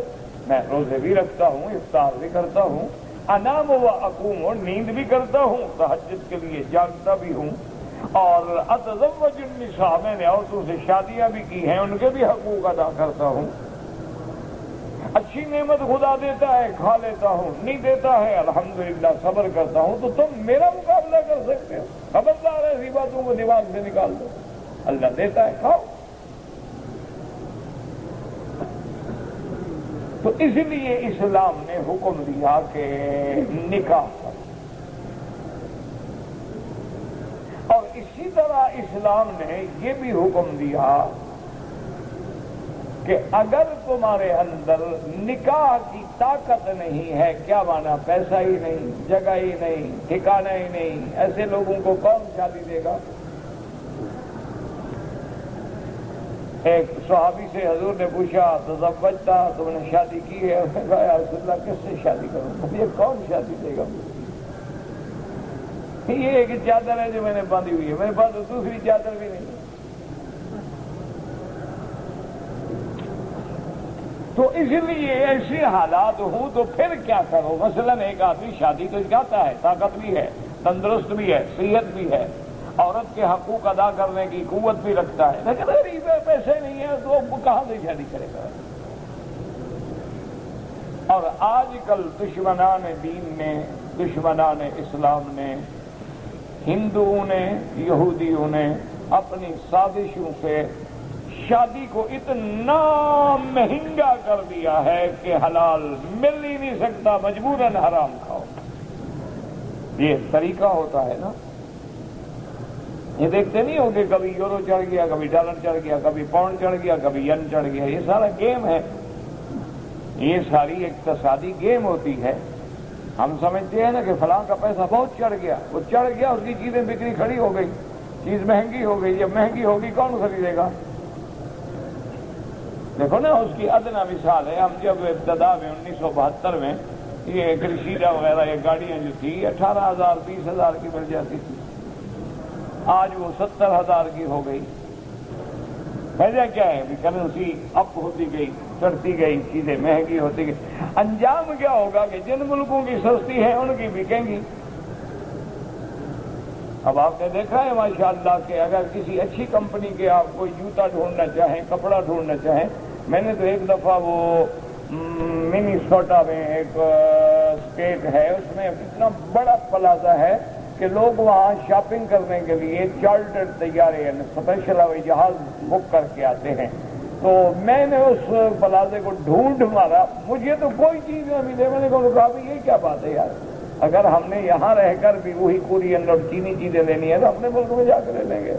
میں روزے بھی رکھتا ہوں، افطار بھی کرتا ہوں، انام و اقوم، نیند بھی کرتا ہوں، تہجد کے لیے جاگتا بھی ہوں، اور اتزوج النساء، میں نے عورتوں سے شادیاں بھی کی ہیں، ان کے بھی حقوق ادا کرتا ہوں، اچھی نعمت خدا دیتا ہے کھا لیتا ہوں، نہیں دیتا ہے الحمدللہ صبر کرتا ہوں، تو تم میرا مقابلہ کر سکتے ہو؟ خبردار ایسی باتوں کو دماغ سے نکال دو، اللہ دیتا ہے کھاؤ۔ تو اس لیے اسلام نے حکم دیا کہ نکاح کرو، اور اسی طرح اسلام نے یہ بھی حکم دیا کہ اگر تمہارے اندر نکاح کی طاقت نہیں ہے، کیا مانا؟ پیسہ ہی نہیں، جگہ ہی نہیں، ٹھکانہ ہی نہیں، ایسے لوگوں کو کون شادی دے گا؟ ایک صحابی سے حضور نے پوچھا تزوجتا، تم نے شادی کی ہے؟ اس نے کہا یا رسول اللہ کس سے شادی کروں؟ یہ کون شادی دے گا؟ یہ ایک چادر ہے جو میں نے باندھی ہوئی ہے، میرے پاس دوسری چادر بھی نہیں ہے۔ تو اس لیے ایسے حالات ہوں تو پھر کیا کرو؟ مثلاً ایک آدمی شادی تو چاہتا ہے، طاقت بھی ہے، تندرست بھی ہے، صحت بھی ہے، عورت کے حقوق ادا کرنے کی قوت بھی رکھتا ہے، لیکن غریب ہے، پیسے نہیں ہیں، تو وہ کہاں سے شادی کرے گا؟ اور آج کل دشمنان دین نے، دشمنان اسلام نے، ہندوؤں نے، یہودیوں نے اپنی سازشوں سے شادی کو اتنا مہنگا کر دیا ہے کہ حلال مل ہی نہیں سکتا، مجبوراً حرام کھاؤ۔ یہ طریقہ ہوتا ہے نا، یہ دیکھتے نہیں ہو کہ کبھی یورو چڑھ گیا، کبھی ڈالر چڑھ گیا، کبھی پاؤنڈ چڑھ گیا، کبھی ین چڑھ گیا، یہ سارا گیم ہے، یہ ساری اقتصادی گیم ہوتی ہے۔ ہم سمجھتے ہیں نا کہ فلاں کا پیسہ بہت چڑھ گیا، وہ چڑھ گیا، اس کی چیزیں بکری کھڑی ہو گئی، چیز مہنگی ہو گئی، جب مہنگی ہوگی کون خریدے گا؟ دیکھو نا، اس کی ادنا مثال ہے، ہم جب ابتدا میں 1972 میں یہ کرشیدہ وغیرہ یہ گاڑیاں جو تھی 18,000 20,000 کی مل جاتی تھی، آج وہ 70,000 کی ہو گئی۔ وجہ کیا ہے؟ کرنسی اپ ہوتی گئی، چڑھتی گئی، چیزیں مہنگی ہوتی گئی، انجام کیا ہوگا کہ جن ملکوں کی سستی ہے ان کی بکیں گی۔ اب آپ نے دیکھا ہے ماشاءاللہ کہ اگر کسی اچھی کمپنی کے آپ کوئی جوتا ڈھونڈنا چاہیں، کپڑا ڈھونڈنا چاہیں، میں نے تو ایک دفعہ وہ منیسوٹا میں ایک اسٹیٹ ہے، اس میں اتنا بڑا پلازا ہے کہ لوگ وہاں شاپنگ کرنے کے لیے چارٹرڈ طیارے یعنی اسپیشل ہوائی جہاز بک کر کے آتے ہیں۔ تو میں نے اس پلازے کو ڈھونڈ مارا، مجھے تو کوئی چیز نہ ملے۔ میں نے کہا بھی یہ کیا بات ہے یار، اگر ہم نے یہاں رہ کر بھی وہی کورین اور چینی چیزیں لینی ہے تو اپنے ملک میں جا کر لے لیں گے۔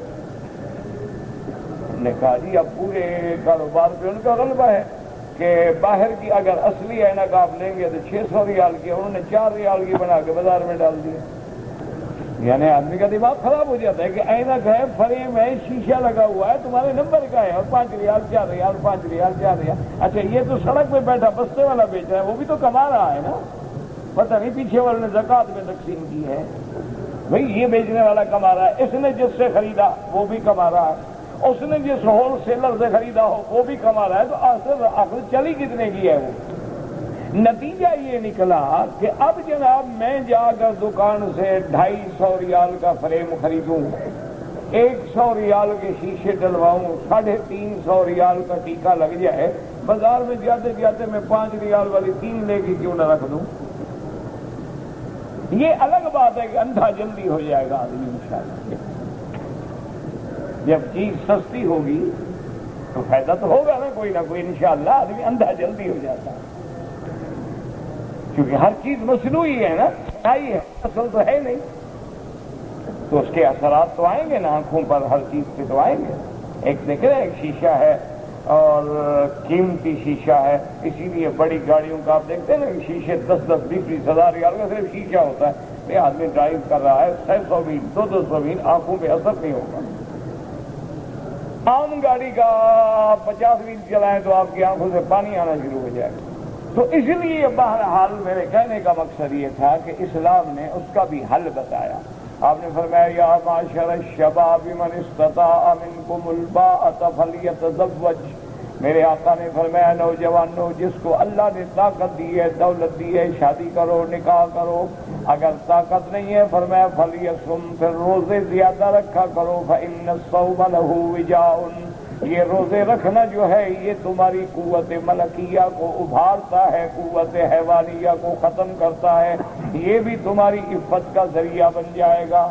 ہم نے کہا جی اب پورے کاروبار پہ ان کا غلبہ ہے کہ باہر کی اگر اصلی اینک آپ لیں گے تو 600 ریال کی، انہوں نے 4 ریال کی بنا کے بازار میں ڈال دی۔ یعنی آدمی کا دماغ خراب ہو جاتا ہے کہ اینک ہے، فریم ہے، شیشہ لگا ہوا ہے، تمہارے نمبر کا ہے، اور 5 ریال 4 ریال 5 ریال 4 ریال۔ اچھا یہ تو سڑک پہ بیٹھا بستے والا بیچ رہا ہے، وہ بھی تو کما رہا ہے نا، پتہ نہیں پیچھے والے نے زکوٰۃ میں تقسیم کی ہے۔ بھئی یہ بیچنے والا کما رہا ہے، اس نے جس سے خریدا وہ بھی کما رہا ہے، اس نے جس ہول سیلر سے خریدا ہو وہ بھی کما رہا ہے، تو آخر چلی کتنے کی ہے وہ؟ نتیجہ یہ نکلا کہ اب جناب میں جا کر دکان سے 250 ریال کا فریم خریدوں، 100 ریال کے شیشے ڈلواؤں، 350 ریال کا ٹیکا لگ جائے، بازار میں جاتے جاتے میں 5 ریال والی 3 لے کے کیوں نہ رکھ دوں؟ یہ الگ بات ہے کہ اندھا جلدی ہو جائے گا آدمی انشاءاللہ۔ جب چیز سستی ہوگی تو فائدہ تو ہوگا نا کوئی نہ کوئی، انشاءاللہ آدمی اندھا جلدی ہو جاتا ہے، کیونکہ ہر چیز مصنوعی ہے نا، آئی ہے اصل تو ہے نہیں، تو اس کے اثرات تو آئیں گے نا آنکھوں پر، ہر چیز پہ تو آئیں گے۔ ایک دیکھ رہے ایک شیشہ ہے اور قیمتی شیشہ ہے، اسی لیے بڑی گاڑیوں کا آپ دیکھتے ہیں نا شیشے 10-10 20-20 ہزار ریال کا صرف شیشہ ہوتا ہے۔ یہ آدمی ڈرائیو کر رہا ہے 600 میل 200 میل، آنکھوں پہ اثر نہیں ہوگا۔ عام گاڑی کا 50 میل چلائیں تو آپ کی آنکھوں سے پانی آنا شروع ہو جائے گا۔ تو اس لیے بہرحال میرے کہنے کا مقصد یہ تھا کہ اسلام نے اس کا بھی حل بتایا۔ آپ نے فرمایا یا معاشر الشباب من استطاع منکم الباءۃ فلیتزوج، میرے آقا نے فرمایا نوجوانوں جس کو اللہ نے طاقت دی ہے، دولت دی ہے، شادی کرو، نکاح کرو۔ اگر طاقت نہیں ہے فرمایا فلیصم، پھر روزے زیادہ رکھا کرو، فإن الصوم له وجاء، یہ روزے رکھنا جو ہے یہ تمہاری قوت ملکیہ کو ابھارتا ہے، قوت حیوانیہ کو ختم کرتا ہے، یہ بھی تمہاری عفت کا ذریعہ بن جائے گا۔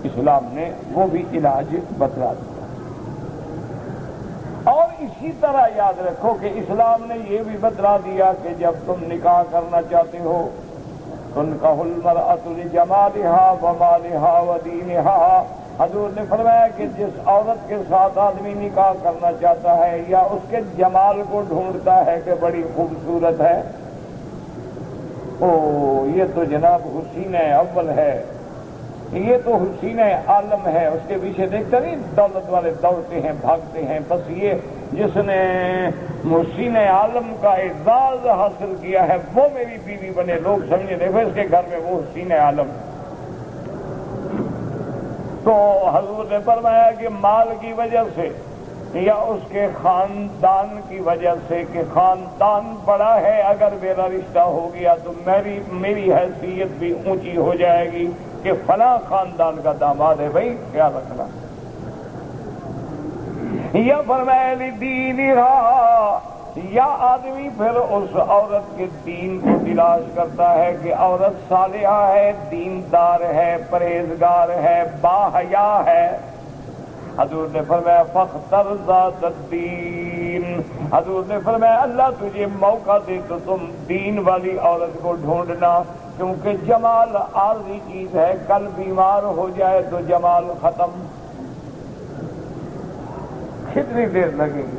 اسلام نے وہ بھی علاج بتلا دیا۔ اور اسی طرح یاد رکھو کہ اسلام نے یہ بھی بتلا دیا کہ جب تم نکاح کرنا چاہتے ہو تنکح المرأۃ لجمالها ومالها ودینها، حضور نے فرمایا کہ جس عورت کے ساتھ آدمی نکاح کرنا چاہتا ہے یا اس کے جمال کو ڈھونڈتا ہے کہ بڑی خوبصورت ہے، یہ تو جناب حسین اول ہے، یہ تو حسین عالم ہے، اس کے پیچھے دیکھتا نہیں دولت والے دوڑتے ہیں بھاگتے ہیں، بس یہ جس نے حسین عالم کا اعزاز حاصل کیا ہے وہ میری بیوی بنے، لوگ سمجھے دیکھو اس کے گھر میں وہ حسین عالم۔ تو حضور نے فرمایا کہ مال کی وجہ سے یا اس کے خاندان کی وجہ سے کہ خاندان بڑا ہے، اگر میرا رشتہ ہو گیا تو میری حیثیت بھی اونچی ہو جائے گی کہ فلاں خاندان کا داماد ہے، بھائی خیال رکھنا۔ یا فرمایا لدینہا، یا آدمی پھر اس عورت کے دین کو تلاش کرتا ہے کہ عورت صالحہ ہے، دیندار ہے، پرہیزگار ہے، باحیا ہے۔ حضور نے فرمایا فاختر ذات الدین، حضور نے فرمایا اللہ تجھے موقع دے تو تم دین والی عورت کو ڈھونڈنا، کیونکہ جمال عارضی چیز ہے، کل بیمار ہو جائے تو جمال ختم، کتنی دیر لگے گی۔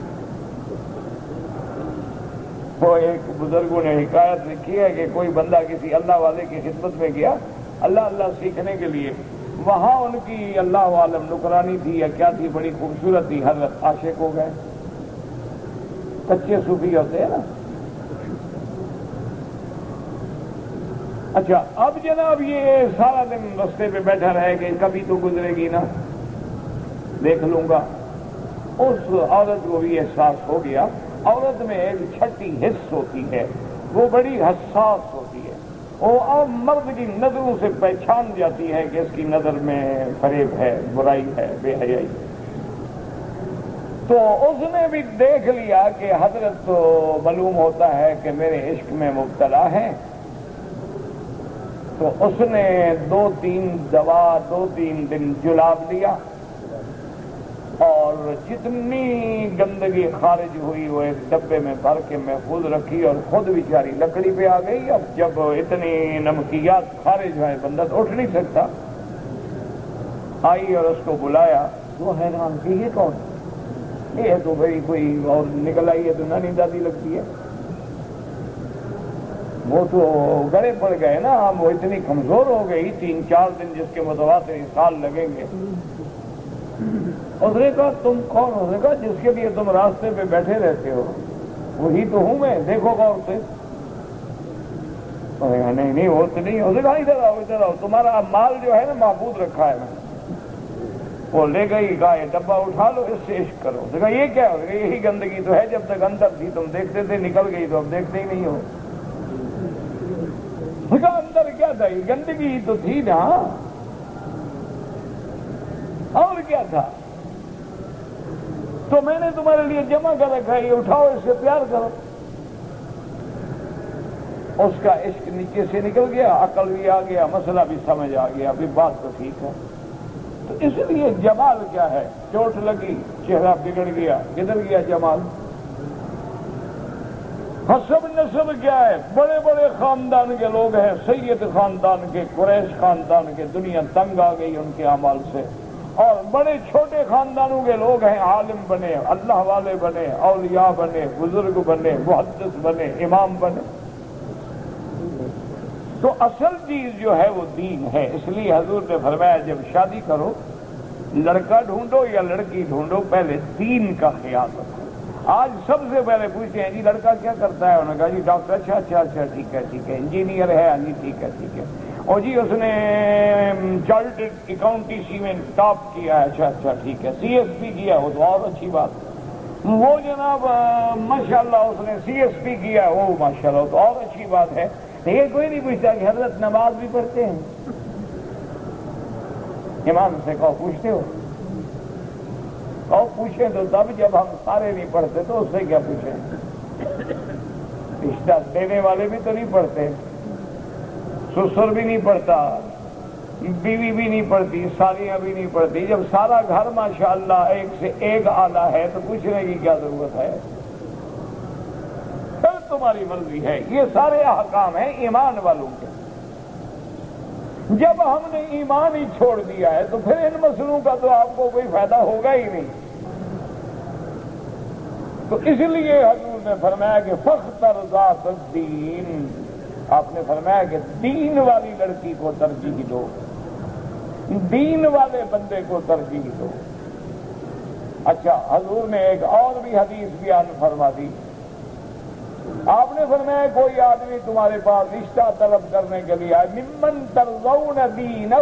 وہ ایک بزرگوں نے حکایت لکھی ہے کہ کوئی بندہ کسی اللہ والے کی خدمت میں گیا اللہ سیکھنے کے لیے، وہاں ان کی اللہ عالم نکرانی تھی یا کیا تھی، بڑی خوبصورت تھی، حضرت عاشق ہو گئے، کچے صوفی ہوتے ہیں نا۔ اچھا اب جناب یہ سارا دن رستے پہ بیٹھا رہے کہ کبھی تو گزرے گی نا، دیکھ لوں گا۔ اس عورت کو بھی احساس ہو گیا، عورت میں ایک چھٹی حص ہوتی ہے، وہ بڑی حساس ہوتی ہے، وہ مرد کی نظروں سے پہچان جاتی ہے کہ اس کی نظر میں فریب ہے، برائی ہے، بے حیائی۔ تو اس نے بھی دیکھ لیا کہ حضرت تو معلوم ہوتا ہے کہ میرے عشق میں مبتلا ہے، تو اس نے 2-3 دن جلاب لیا اور جتنی گندگی خارج ہوئی وہ ایک ڈبے میں بھر کے محفوظ رکھی اور خود بیچاری لکڑی پہ آ گئی۔ اب جب اتنی نمکیات خارج ہوئے بندہ تو اٹھ نہیں سکتا، آئی اور اس کو بلایا، وہ حیران کہ یہ کون؟ یہ تو بھائی کوئی اور نکل آئی ہے تو نانی دادی لگتی ہے۔ وہ تو گڑے پڑ گئے نا، وہ اتنی کمزور ہو گئی، 3-4 دن جس کے متواتر سال لگیں گے۔ اس نے کہا تم کون؟ اس نے کہا جس کے لیے تم راستے پہ بیٹھے رہتے ہو وہی تو ہوں میں، دیکھو غور سے۔ نہیں وہ تو نہیں۔ اس نے کہا ادھر آؤ، تمہارا مال جو ہے نا محفوظ رکھا ہے میں۔ وہ لے گئی، کہا یہ ڈبہ اٹھا لو، اس سے عشق کرو۔ اس نے کہا یہ کیا ہو؟ یہی گندگی تو ہے، جب تک اندر تھی تم دیکھتے تھے، نکل گئی تو اب دیکھتے ہی نہیں ہو۔ اس نے کہا اندر کیا تھا؟ یہ گندگی تو تھی نا، اور کیا تھا؟ تو میں نے تمہارے لیے جمع کر رکھا ہے، یہ اٹھاؤ، اس سے پیار کرو۔ اس کا عشق نیچے سے نکل گیا، عقل بھی آ گیا، مسئلہ بھی سمجھ آ گیا، ابھی بات تو ٹھیک ہے۔ تو اس لیے جمال کیا ہے؟ چوٹ لگی، چہرہ بگڑ گیا، کدھر گیا جمال؟ حسب نسب کیا ہے؟ بڑے بڑے خاندان کے لوگ ہیں، سید خاندان کے، قریش خاندان کے، دنیا تنگ آ گئی ان کے اعمال سے، اور بڑے چھوٹے خاندانوں کے لوگ ہیں، عالم بنے، اللہ والے بنے، اولیاء بنے، بزرگ بنے، محدث بنے، امام بنے۔ تو اصل چیز جو ہے وہ دین ہے۔ اس لیے حضور نے فرمایا جب شادی کرو، لڑکا ڈھونڈو یا لڑکی ڈھونڈو، پہلے دین کا خیال رکھو۔ آج سب سے پہلے پوچھتے ہیں جی لڑکا کیا کرتا ہے؟ انہوں نے کہا جی ڈاکٹر۔ اچھا اچھا اچھا، ٹھیک ہے ٹھیک ہے، انجینئر ہے، ہاں جی ٹھیک ہے ٹھیک ہے، اور جی اس نے چارٹرڈ اکاؤنٹنسی میں ٹاپ کیا ہے، اچھا اچھا ٹھیک ہے، سی ایس پی کیا، وہ تو اور اچھی بات، وہ جناب ماشاءاللہ اس نے سی ایس پی کیا، وہ ماشاءاللہ تو اور اچھی بات ہے۔ یہ کوئی نہیں پوچھتا کہ حضرت نماز بھی پڑھتے ہیں؟ امام سے کہو پوچھتے ہو؟ کہو پوچھیں تو تب، جب ہم سارے نہیں پڑھتے تو اس سے کیا پوچھیں؟ رشتہ دینے والے بھی تو نہیں پڑھتے، سسر بھی نہیں پڑھتا، بیوی بھی نہیں پڑھتی، سالیاں بھی نہیں پڑھتی۔ جب سارا گھر ماشاءاللہ ایک سے ایک آلہ ہے تو پوچھنے کی کیا ضرورت ہے؟ پھر تمہاری مرضی ہے۔ یہ سارے احکام ہیں ایمان والوں کے۔ جب ہم نے ایمان ہی چھوڑ دیا ہے تو پھر ان مسئلوں کا تو آپ کو کوئی فائدہ ہوگا ہی نہیں۔ تو اس لیے حضور نے فرمایا کہ فاختر ذات الدین، آپ نے فرمایا کہ دین والی لڑکی کو ترجیح دو، دین والے بندے کو ترجیح دو۔ اچھا، حضور نے ایک اور بھی حدیث بیان فرما دی۔ آپ نے فرمایا کوئی آدمی تمہارے پاس رشتہ طلب کرنے کے لیے آئے، ممن ترضون دینہ،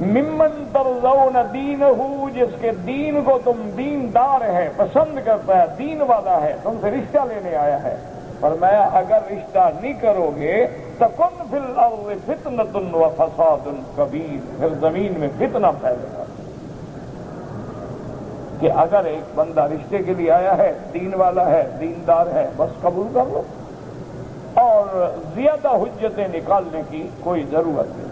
ممن ترضون دینہ، جس کے دین کو تم دیندار ہے، پسند کرتا ہے، دین والا ہے، تم سے رشتہ لینے آیا ہے۔ فرمایا اگر رشتہ نہیں کرو گے تکن فی الارض فتنۃ وفساد کبیر، پھر زمین میں فتنہ پھیلے گا۔ کہ اگر ایک بندہ رشتے کے لیے آیا ہے، دین والا ہے، دیندار ہے، بس قبول کر لو، اور زیادہ حجتیں نکالنے کی کوئی ضرورت نہیں۔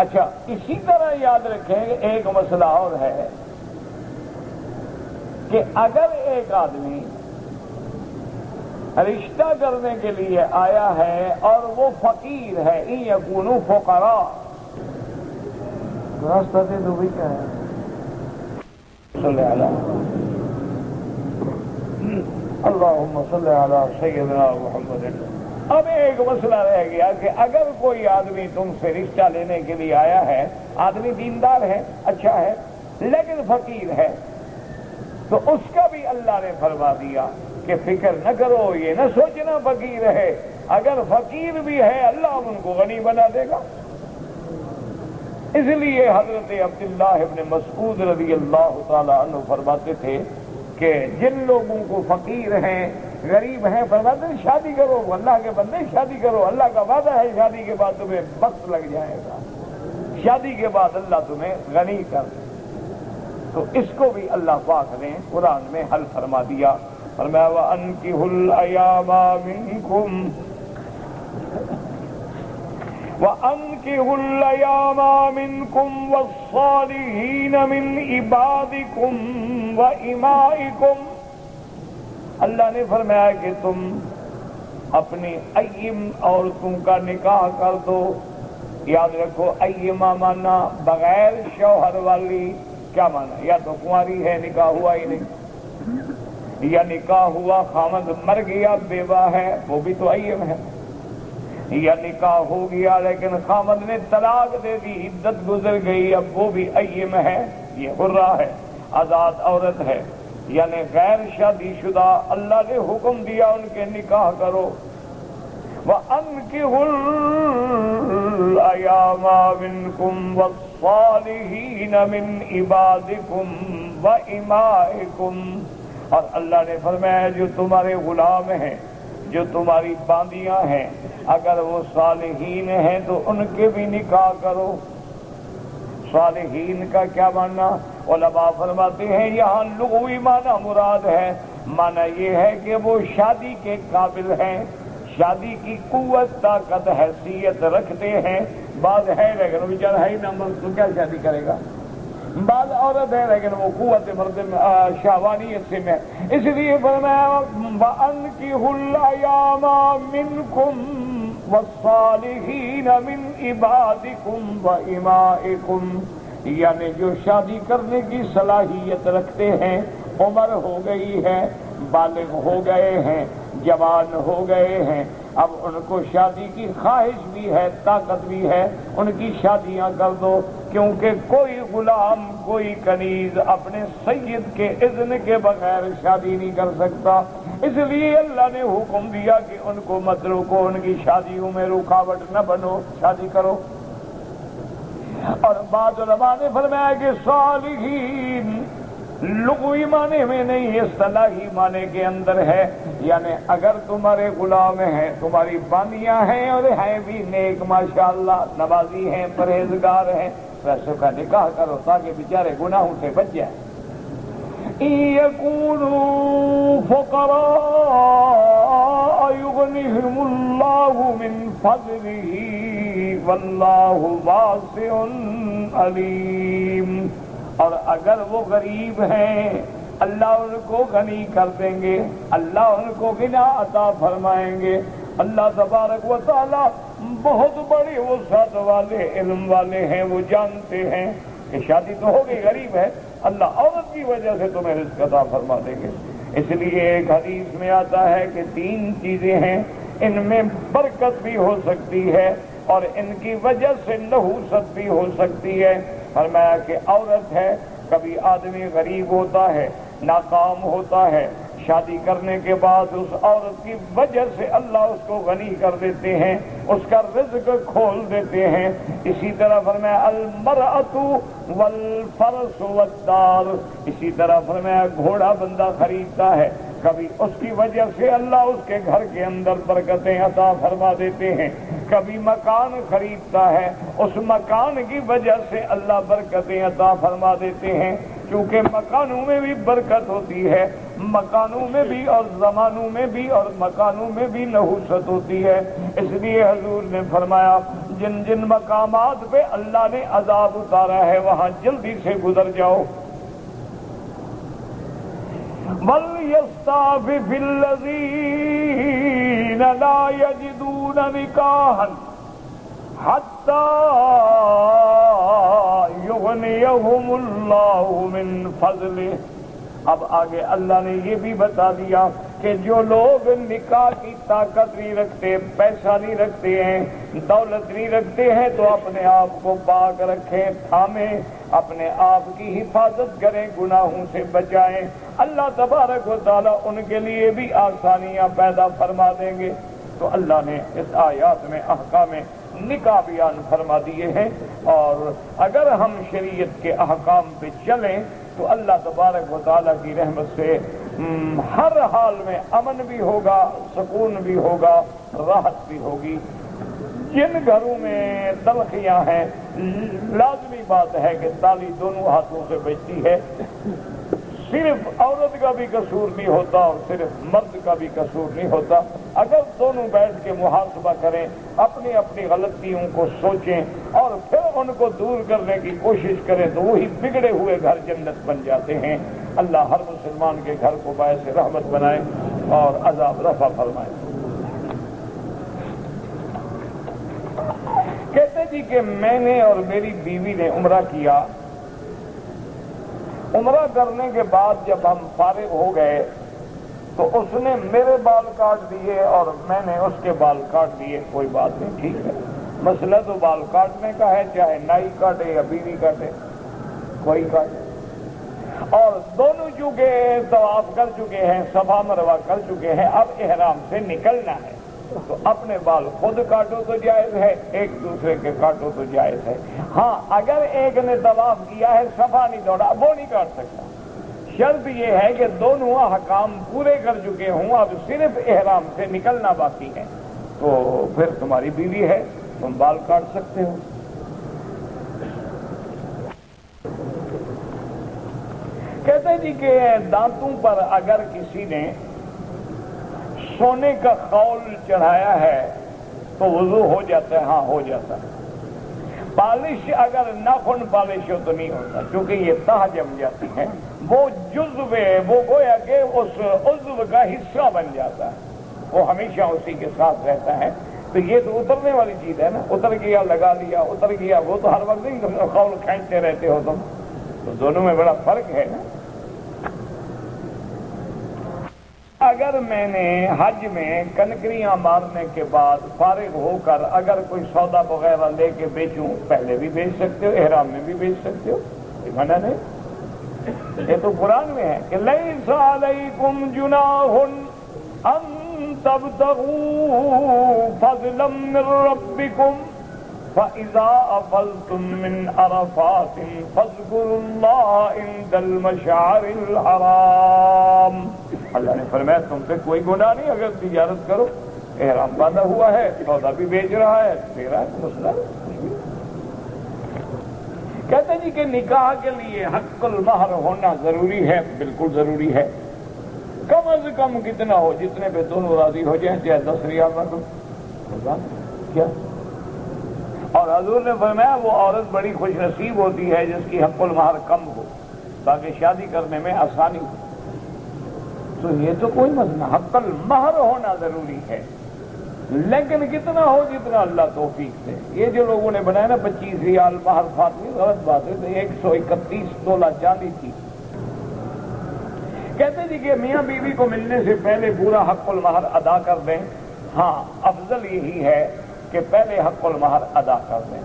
اچھا، اسی طرح یاد رکھیں کہ ایک مسئلہ اور ہے کہ اگر ایک آدمی رشتہ کرنے کے لیے آیا ہے اور وہ فقیر ہے، ان یکونوا فقراء، راستہ دے دو بھی کیا ہے، صلی اللہم صلی علی سیدنا محمد۔ اب ایک مسئلہ رہ گیا کہ اگر کوئی آدمی تم سے رشتہ لینے کے لیے آیا ہے، آدمی دیندار ہے، اچھا ہے، لیکن فقیر ہے، تو اس کا بھی اللہ نے فرما دیا کہ فکر نہ کرو، یہ نہ سوچنا فقیر ہے، اگر فقیر بھی ہے اللہ ان کو غنی بنا دے گا۔ اس لیے حضرت عبداللہ ابن مسعود رضی اللہ تعالی عنہ فرماتے تھے کہ جن لوگوں کو فقیر ہیں، غریب ہیں، فرماتے ہیں شادی کرو، اللہ کے بندے شادی کرو، اللہ کا وعدہ ہے شادی کے بعد تمہیں وقت لگ جائے گا، شادی کے بعد اللہ تمہیں غنی کر دے۔ تو اس کو بھی اللہ پاک نے قرآن میں حل فرما دیا۔ فرمایا وَأَنكِحُوا الْأَيَامَ مِنكُمْ وَأَنكِحُوا الْأَيَامَ مِنكُمْ وَالصَّالِحِينَ مِنْ عِبَادِكُمْ وَإِمَائِكُمْ۔ اللہ نے فرمایا کہ تم اپنی ایم عورتوں کا نکاح کر دو۔ یاد رکھو ایمہ مانا بغیر شوہر والی، کیا مانا؟ یا تو کنواری ہے، نکاح ہوا ہی نہیں، یا نکاح ہوا خامد مر گیا بیوہ ہے، وہ بھی تو ایم ہے، یا نکاح ہو گیا لیکن خامد نے طلاق دے دی، عدت گزر گئی، اب وہ بھی ایم ہے، یہ حرہ ہے، آزاد عورت ہے، یعنی غیر شادی شدہ اللہ نے حکم دیا ان کے نکاح کرو۔ وَأَنكِحُوا الْأَيَامَ مِنكُمْ وَالصَّالِحِينَ مِنْ عِبَادِكُمْ وَإِمَائِكُمْ، اور اللہ نے فرمایا جو تمہارے غلام ہیں، جو تمہاری باندیاں ہیں، اگر وہ صالحین ہیں تو ان کے بھی نکاح کرو۔ صالحین کا کیا معنی؟ علماء فرماتے ہیں یہاں لغوی معنی مراد ہے، معنی یہ ہے کہ وہ شادی کے قابل ہیں، شادی کی قوت طاقت حیثیت رکھتے ہیں۔ بعض ہے لیکن بیچارہ ہے ہی نہ مرد، تو کیا شادی کرے گا؟ بعض عورت ہے لیکن وہ قوت مرد شہوانیت سے میں، اس لیے فرمایا وَأَنكِحُوا الْأَيَامَ مِنكُمْ والصالحین من عبادکم و امائکم، یعنی جو شادی کرنے کی صلاحیت رکھتے ہیں، عمر ہو گئی ہے، بالغ ہو گئے ہیں، جوان ہو گئے ہیں، اب ان کو شادی کی خواہش بھی ہے، طاقت بھی ہے، ان کی شادیاں کر دو، کیونکہ کوئی غلام، کوئی کنیز اپنے سید کے اذن کے بغیر شادی نہیں کر سکتا، اس لیے اللہ نے حکم دیا کہ ان کو مت روکو، ان کی شادیوں میں رکاوٹ نہ بنو، شادی کرو۔ اور بعض علماء نے فرمایا کہ صالحین لغوی معنی میں نہیں، اصطلاحی معنی کے اندر ہے، یعنی اگر تمہارے غلام ہیں، تمہاری بانیاں ہیں اور ہیں بھی نیک ماشاءاللہ، نمازی ہیں، پرہیزگار ہیں، ویسے کا نکاح کرو تاکہ بیچارے گناہوں سے بچ جائیں۔ يَكُونُوا فُقَرَاءَ يُغْنِهِمُ اللَّهُ مِنْ فَضْلِهِ وَاللَّهُ وَاسِعٌ عَلِيمٌ، اور اگر وہ غریب ہیں اللہ ان کو غنی کر دیں گے، اللہ ان کو غنا عطا فرمائیں گے۔ اللہ تبارک و تعالی بہت بڑے وسعت والے، علم والے ہیں، وہ جانتے ہیں کہ شادی تو ہو گئی، غریب ہے، اللہ عورت کی وجہ سے تمہیں رزق عطا فرما دیں گے۔ اس لیے ایک حدیث میں آتا ہے کہ 3 چیزیں ہیں، ان میں برکت بھی ہو سکتی ہے اور ان کی وجہ سے نحوست بھی ہو سکتی ہے۔ فرمایا کہ عورت ہے، کبھی آدمی غریب ہوتا ہے، ناکام ہوتا ہے، شادی کرنے کے بعد اس عورت کی وجہ سے اللہ اس کو غنی کر دیتے ہیں، اس کا رزق کھول دیتے ہیں۔ اسی طرح فرمایا المرأۃ والفرس والدار، اسی طرح فرمایا گھوڑا بندہ خریدتا ہے، کبھی اس کی وجہ سے اللہ اس کے گھر کے اندر برکتیں عطا فرما دیتے ہیں، کبھی مکان خریدتا ہے، اس مکان کی وجہ سے اللہ برکتیں عطا فرما دیتے ہیں، کیونکہ مکانوں میں بھی برکت ہوتی ہے، مکانوں میں بھی اور زمانوں میں بھی اور مکانوں میں بھی نحوست ہوتی ہے۔ اس لیے حضور نے فرمایا جن جن مقامات پہ اللہ نے عذاب اتارا ہے وہاں جلدی سے گزر جاؤ۔ وَلْيَسْتَعْفِفِ الَّذِينَ لَا يَجِدُونَ نِكَاحًا حَتَّى يُغْنِيَهُمُ اللَّهُ مِنْ فَضْلِهِ۔ اب آگے اللہ نے یہ بھی بتا دیا کہ جو لوگ نکاح کی طاقت نہیں رکھتے، پیسہ نہیں رکھتے ہیں، دولت نہیں رکھتے ہیں، تو اپنے آپ کو پاک رکھیں، تھامیں، اپنے آپ کی حفاظت کریں، گناہوں سے بچائیں، اللہ تبارک و تعالیٰ ان کے لیے بھی آسانیاں پیدا فرما دیں گے۔ تو اللہ نے اس آیات میں احکام نکاح بیان فرما دیے ہیں، اور اگر ہم شریعت کے احکام پہ چلیں تو اللہ تبارک و تعالیٰ کی رحمت سے ہر حال میں امن بھی ہوگا، سکون بھی ہوگا، راحت بھی ہوگی۔ جن گھروں میں تلخیاں ہیں، لازمی بات ہے کہ تالی دونوں ہاتھوں سے بجتی ہے، صرف عورت کا بھی قصور نہیں ہوتا اور صرف مرد کا بھی قصور نہیں ہوتا۔ اگر دونوں بیٹھ کے محاسبہ کریں، اپنی اپنی غلطیوں کو سوچیں اور پھر ان کو دور کرنے کی کوشش کریں تو وہی بگڑے ہوئے گھر جنت بن جاتے ہیں۔ اللہ ہر مسلمان کے گھر کو باعث رحمت بنائے اور عذاب رفع فرمائے۔ کہتے جی کہ میں نے اور میری بیوی نے عمرہ کیا، عمرہ کرنے کے بعد جب ہم فارغ ہو گئے تو اس نے میرے بال کاٹ دیے اور میں نے اس کے بال کاٹ دیے، کوئی بات نہیں، ٹھیک ہے، مسئلہ تو بال کاٹنے کا ہے، چاہے نائی کاٹے یا بیوی کاٹے، کوئی کاٹے، اور دونوں چونکہ طواف کر چکے ہیں، صفا مروہ کر چکے ہیں، اب احرام سے نکلنا ہے تو اپنے بال خود کاٹو تو جائز ہے، ایک دوسرے کے کاٹو تو جائز ہے۔ ہاں اگر ایک نے طواف کیا ہے، صفا نہیں دوڑا، وہ نہیں کاٹ سکتا، شرط یہ ہے کہ دونوں احکام پورے کر چکے ہوں، اب صرف احرام سے نکلنا باقی ہے، تو پھر تمہاری بیوی ہے، تم بال کاٹ سکتے ہو۔ کہتے جی کہ دانتوں پر اگر کسی نے سونے کا خول چڑھایا ہے تو وضو ہو جاتا ہے؟ ہاں ہو جاتا ہے۔ پالش اگر ناخن پالش ہو تو نہیں ہوتا، کیونکہ یہ تہ جم جاتی ہے، وہ جزو ہے، وہ گویا کہ اس عضو کا حصہ بن جاتا ہے، وہ ہمیشہ اسی کے ساتھ رہتا ہے، تو یہ تو اترنے والی چیز ہے نا، اتر گیا لگا لیا، اتر گیا، وہ تو ہر وقت نہیں قول کھینچتے رہتے ہو تم، تو دونوں میں بڑا فرق ہے نا۔ اگر میں نے حج میں کنکریاں مارنے کے بعد فارغ ہو کر اگر کوئی سودا وغیرہ لے کے بیچوں، پہلے بھی بیچ سکتے ہو، احرام میں بھی بیچ سکتے ہو، منع نہیں۔ یہ تو قرآن میں ہے کہ لیس علیکم جناح ان تبتغوا فضلا من ربکم فَإِذَا أَفَضْتُم مِّنْ عَرَفَاتٍ فَاذْكُرُوا اللَّهَ عِندَ الْمَشْعَرِ الْحَرَامِ۔ اللہ نے فرمایا تم پہ کوئی گناہ نہیں اگر تجارت کرو، احرام باندھا ہوا ہے، سودا بھی بیچ رہا ہے، تیرا مسئلہ کہتے جی کہ نکاح کے لیے حق المہر ہونا ضروری ہے، بالکل ضروری ہے۔ کم از کم کتنا ہو، جتنے پہ دونوں راضی ہو جائیں، چاہے 10 ریال نہ دو کیا۔ اور حضور نے فرمایا وہ عورت بڑی خوش نصیب ہوتی ہے جس کی حق المہر کم ہو تاکہ شادی کرنے میں آسانی ہو۔ تو یہ تو کوئی مسئلہ، حق المہر ہونا ضروری ہے، لیکن کتنا ہو جتنا اللہ توفیق دے۔ یہ جو لوگوں نے بنایا نا 25 ریال مہر فاطمی، غلط بات ہے، تو 131 تولہ چاندی تھی۔ کہتے جی کہ میاں بیوی کو ملنے سے پہلے پورا حق المہر ادا کر دیں۔ ہاں، افضل یہی ہے کہ پہلے حق المہر ادا کر دیں،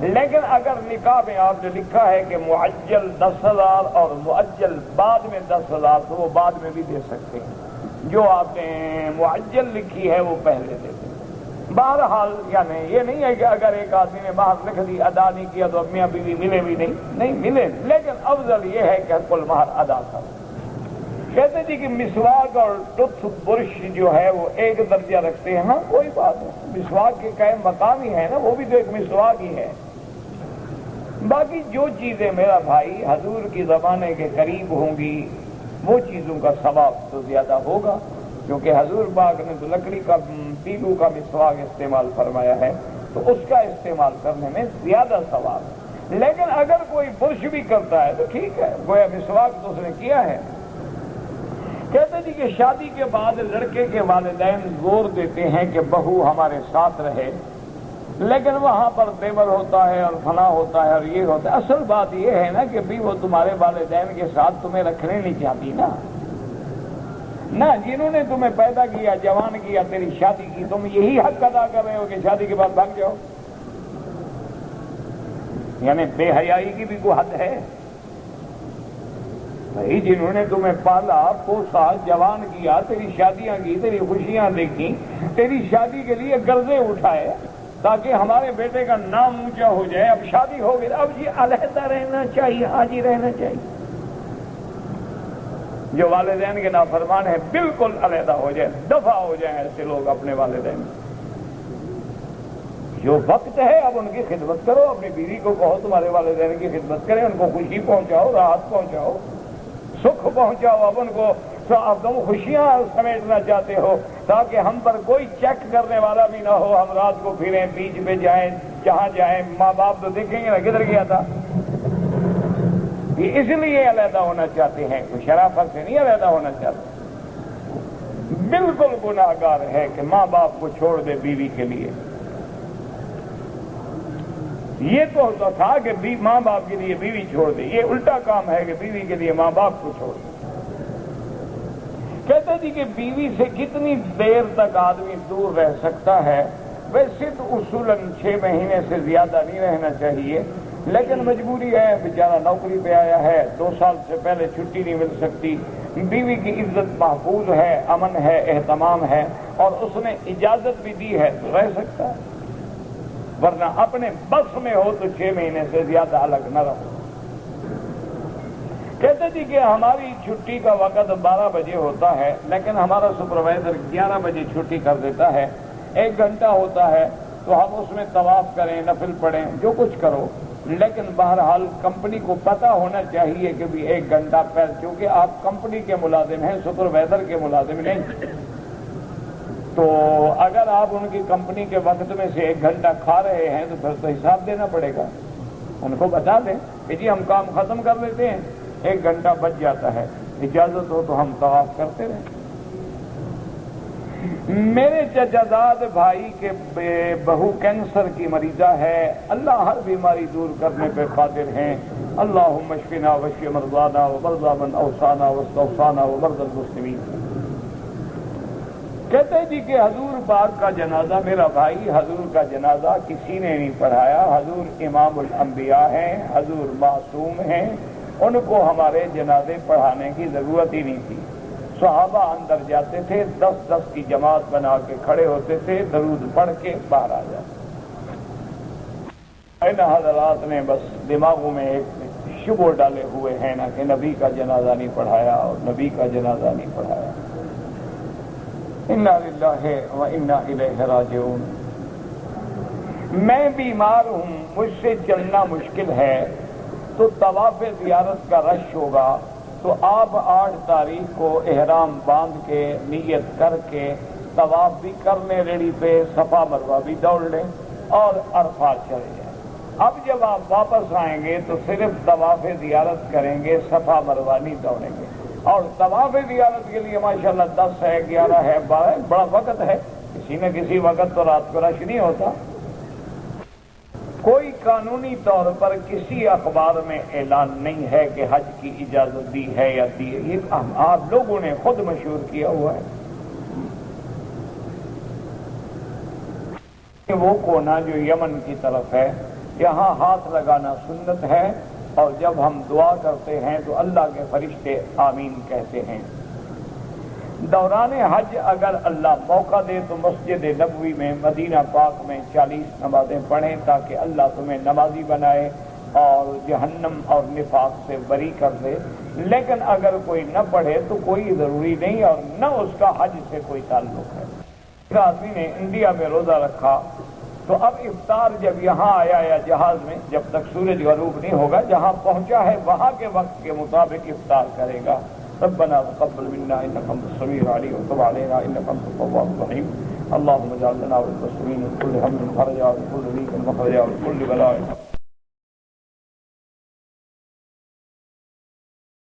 لیکن اگر نکاح میں آپ نے لکھا ہے کہ معجل 10,000 اور معجل بعد میں 10,000 تو وہ بعد میں بھی دے سکتے ہیں، جو آپ نے معجل لکھی ہے وہ پہلے دے دیں۔ بہرحال یعنی یہ نہیں ہے کہ اگر ایک آدمی نے مہر لکھ دی ادا نہیں کیا تو اب میاں بیوی ملے بھی نہیں ملے، لیکن افضل یہ ہے کہ حق المہر ادا کر۔ کہتے جی کہ مسواک اور ٹوتھ برش جو ہے وہ ایک درجہ رکھتے ہیں، ہاں کوئی بات نہیں، مسواک کے قائم مقام ہی ہے نا، وہ بھی تو ایک مسواک ہی ہے۔ باقی جو چیزیں میرا بھائی حضور کی زمانے کے قریب ہوں گی وہ چیزوں کا ثواب تو زیادہ ہوگا، کیونکہ حضور پاک نے تو لکڑی کا پیلو کا مسواک استعمال فرمایا ہے، تو اس کا استعمال کرنے میں زیادہ ثواب ہے۔ لیکن اگر کوئی برش بھی کرتا ہے تو ٹھیک ہے، گویا مسواک تو اس نے کیا ہے۔ کہتے جی کہ شادی کے بعد لڑکے کے والدین زور دیتے ہیں کہ بہو ہمارے ساتھ رہے، لیکن وہاں پر دیور ہوتا ہے اور فلاں ہوتا ہے اور یہ ہوتا ہے۔ اصل بات یہ ہے نا کہ بھی وہ تمہارے والدین کے ساتھ تمہیں رکھنے نہیں چاہتی نا، جنہوں نے تمہیں پیدا کیا، جوان کیا، تیری شادی کی، تم یہی حق ادا کر رہے ہو کہ شادی کے بعد بھاگ جاؤ۔ یعنی بے حیائی کی بھی کوئی حد ہے بھائی، جنہوں نے تمہیں پالا پوسا، جوان کیا، تیری شادیاں کی، تیری خوشیاں دیکھی، تیری شادی کے لیے قرضے اٹھائے تاکہ ہمارے بیٹے کا نام اونچا ہو جائے، اب شادی ہو گئی، اب یہ علیحدہ رہنا چاہیے، حاجی رہنا چاہیے۔ جو والدین کے نافرمان ہیں بالکل علیحدہ ہو جائے، دفع ہو جائیں ایسے لوگ اپنے والدین۔ جو وقت ہے اب ان کی خدمت کرو، اپنی بیوی کو کہو تمہارے والدین کی خدمت کریں، ان کو خوشی پہنچاؤ، راحت پہنچاؤ، سکھ پہنچاؤ۔ اب ان کو اب تم خوشیاں سمیٹنا چاہتے ہو تاکہ ہم پر کوئی چیک کرنے والا بھی نہ ہو، ہم رات کو پھریں، بیچ پہ جائیں، جہاں جائیں، ماں باپ تو دیکھیں گے نا کدھر گیا تھا۔ یہ اس لیے علیحدہ ہونا چاہتے ہیں، کوئی شرافت سے نہیں علیحدہ ہونا چاہتے۔ بالکل گناہ گار ہے کہ ماں باپ کو چھوڑ دے بیوی کے لیے۔ یہ تو ہوتا تھا کہ ماں باپ کے لیے بیوی چھوڑ دے، یہ الٹا کام ہے کہ بیوی کے لیے ماں باپ کو چھوڑ دے۔ کہتے جی کہ بیوی سے کتنی دیر تک آدمی دور رہ سکتا ہے؟ ویسے تو اصولاً 6 مہینے سے زیادہ نہیں رہنا چاہیے، لیکن مجبوری ہے، بیچارہ نوکری پہ آیا ہے، 2 سال سے پہلے چھٹی نہیں مل سکتی، بیوی کی عزت محفوظ ہے، امن ہے، اہتمام ہے، اور اس نے اجازت بھی دی ہے تو رہ سکتا ہے، ورنہ اپنے بس میں ہو تو 6 مہینے سے زیادہ الگ نہ رہو۔ کہتے جی کہ ہماری چھٹی کا وقت 12 بجے ہوتا ہے، لیکن ہمارا سپروائزر 11 بجے چھٹی کر دیتا ہے، 1 گھنٹہ ہوتا ہے، تو ہم اس میں طواف کریں، نفل پڑھیں، جو کچھ کرو، لیکن بہرحال کمپنی کو پتہ ہونا چاہیے کہ بھی 1 گھنٹہ پہلے، کیونکہ آپ کمپنی کے ملازم ہیں، سپروائزر کے ملازم نہیں، تو اگر آپ ان کی کمپنی کے وقت میں سے 1 گھنٹہ کھا رہے ہیں تو پھر تو حساب دینا پڑے گا۔ ان کو بتا دیں کہ جی ہم کام ختم کر لیتے ہیں، 1 گھنٹہ بچ جاتا ہے، اجازت ہو تو ہم طواف کرتے رہیں۔ میرے چچازاد بھائی کے بہو کینسر کی مریضہ ہے، اللہ ہر بیماری دور کرنے پہ قادر ہیں۔ اللہم اشفنا واشف مرضانا ومرضى من اوصانا واستوصانا ومرضى المسلمین۔ کہتے ہیں جی کہ حضور پاک کا جنازہ، میرا بھائی حضور کا جنازہ کسی نے نہیں پڑھایا، حضور امام الانبیاء ہیں، حضور معصوم ہیں، ان کو ہمارے جنازے پڑھانے کی ضرورت ہی نہیں تھی۔ صحابہ اندر جاتے تھے، 10 کی جماعت بنا کے کھڑے ہوتے تھے، درود پڑھ کے باہر آ جاتے۔ ان حضرات نے بس دماغوں میں ایک شبہ ڈالے ہوئے ہیں نا کہ نبی کا جنازہ نہیں پڑھایا اور نبی کا جنازہ نہیں پڑھایا۔ انا للہ و انا الیہ راجعون۔ میں بیمار ہوں، مجھ سے چلنا مشکل ہے، تو طواف زیارت کا رش ہوگا، تو آپ 8 تاریخ کو احرام باندھ کے نیت کر کے طواف بھی کر لیں ریڑی پہ، صفا مروہ بھی دوڑ لیں اور عرفات چلے جائیں۔ اب جب آپ واپس آئیں گے تو صرف طواف زیارت کریں گے، صفا مروہ نہیں دوڑیں گے۔ اور طواف زیارت کے لیے ماشاءاللہ 10 ہے، 11 ہے، 12 ہے، بڑا وقت ہے، کسی نہ کسی وقت تو رات کو رش نہیں ہوتا۔ کوئی قانونی طور پر کسی اخبار میں اعلان نہیں ہے کہ حج کی اجازت دی ہے یا دی ہے، یہ آپ لوگوں نے خود مشہور کیا ہوا ہے۔ وہ کونا جو یمن کی طرف ہے، یہاں ہاتھ لگانا سنت ہے، اور جب ہم دعا کرتے ہیں تو اللہ کے فرشتے آمین کہتے ہیں۔ دوران حج اگر اللہ موقع دے تو مسجد نبوی میں، مدینہ پاک میں 40 نمازیں پڑھیں تاکہ اللہ تمہیں نمازی بنائے اور جہنم اور نفاق سے بری کر دے۔ لیکن اگر کوئی نہ پڑھے تو کوئی ضروری نہیں، اور نہ اس کا حج سے کوئی تعلق ہے۔ ایک آدمی نے انڈیا میں روزہ رکھا، تو اب افطار جب یہاں آیا یا جہاز میں، جب تک سورج غروب نہیں ہوگا، جہاں پہنچا ہے وہاں کے وقت کے مطابق افطار کرے گا۔ ربنا تقبل منا انك انت السميع العليم وتب علينا انك انت التواب الرحيم اللهم اجعل لنا وللمسلمين من كل هم فرجا ومن كل ضيق مخرجا ومن كل بلاء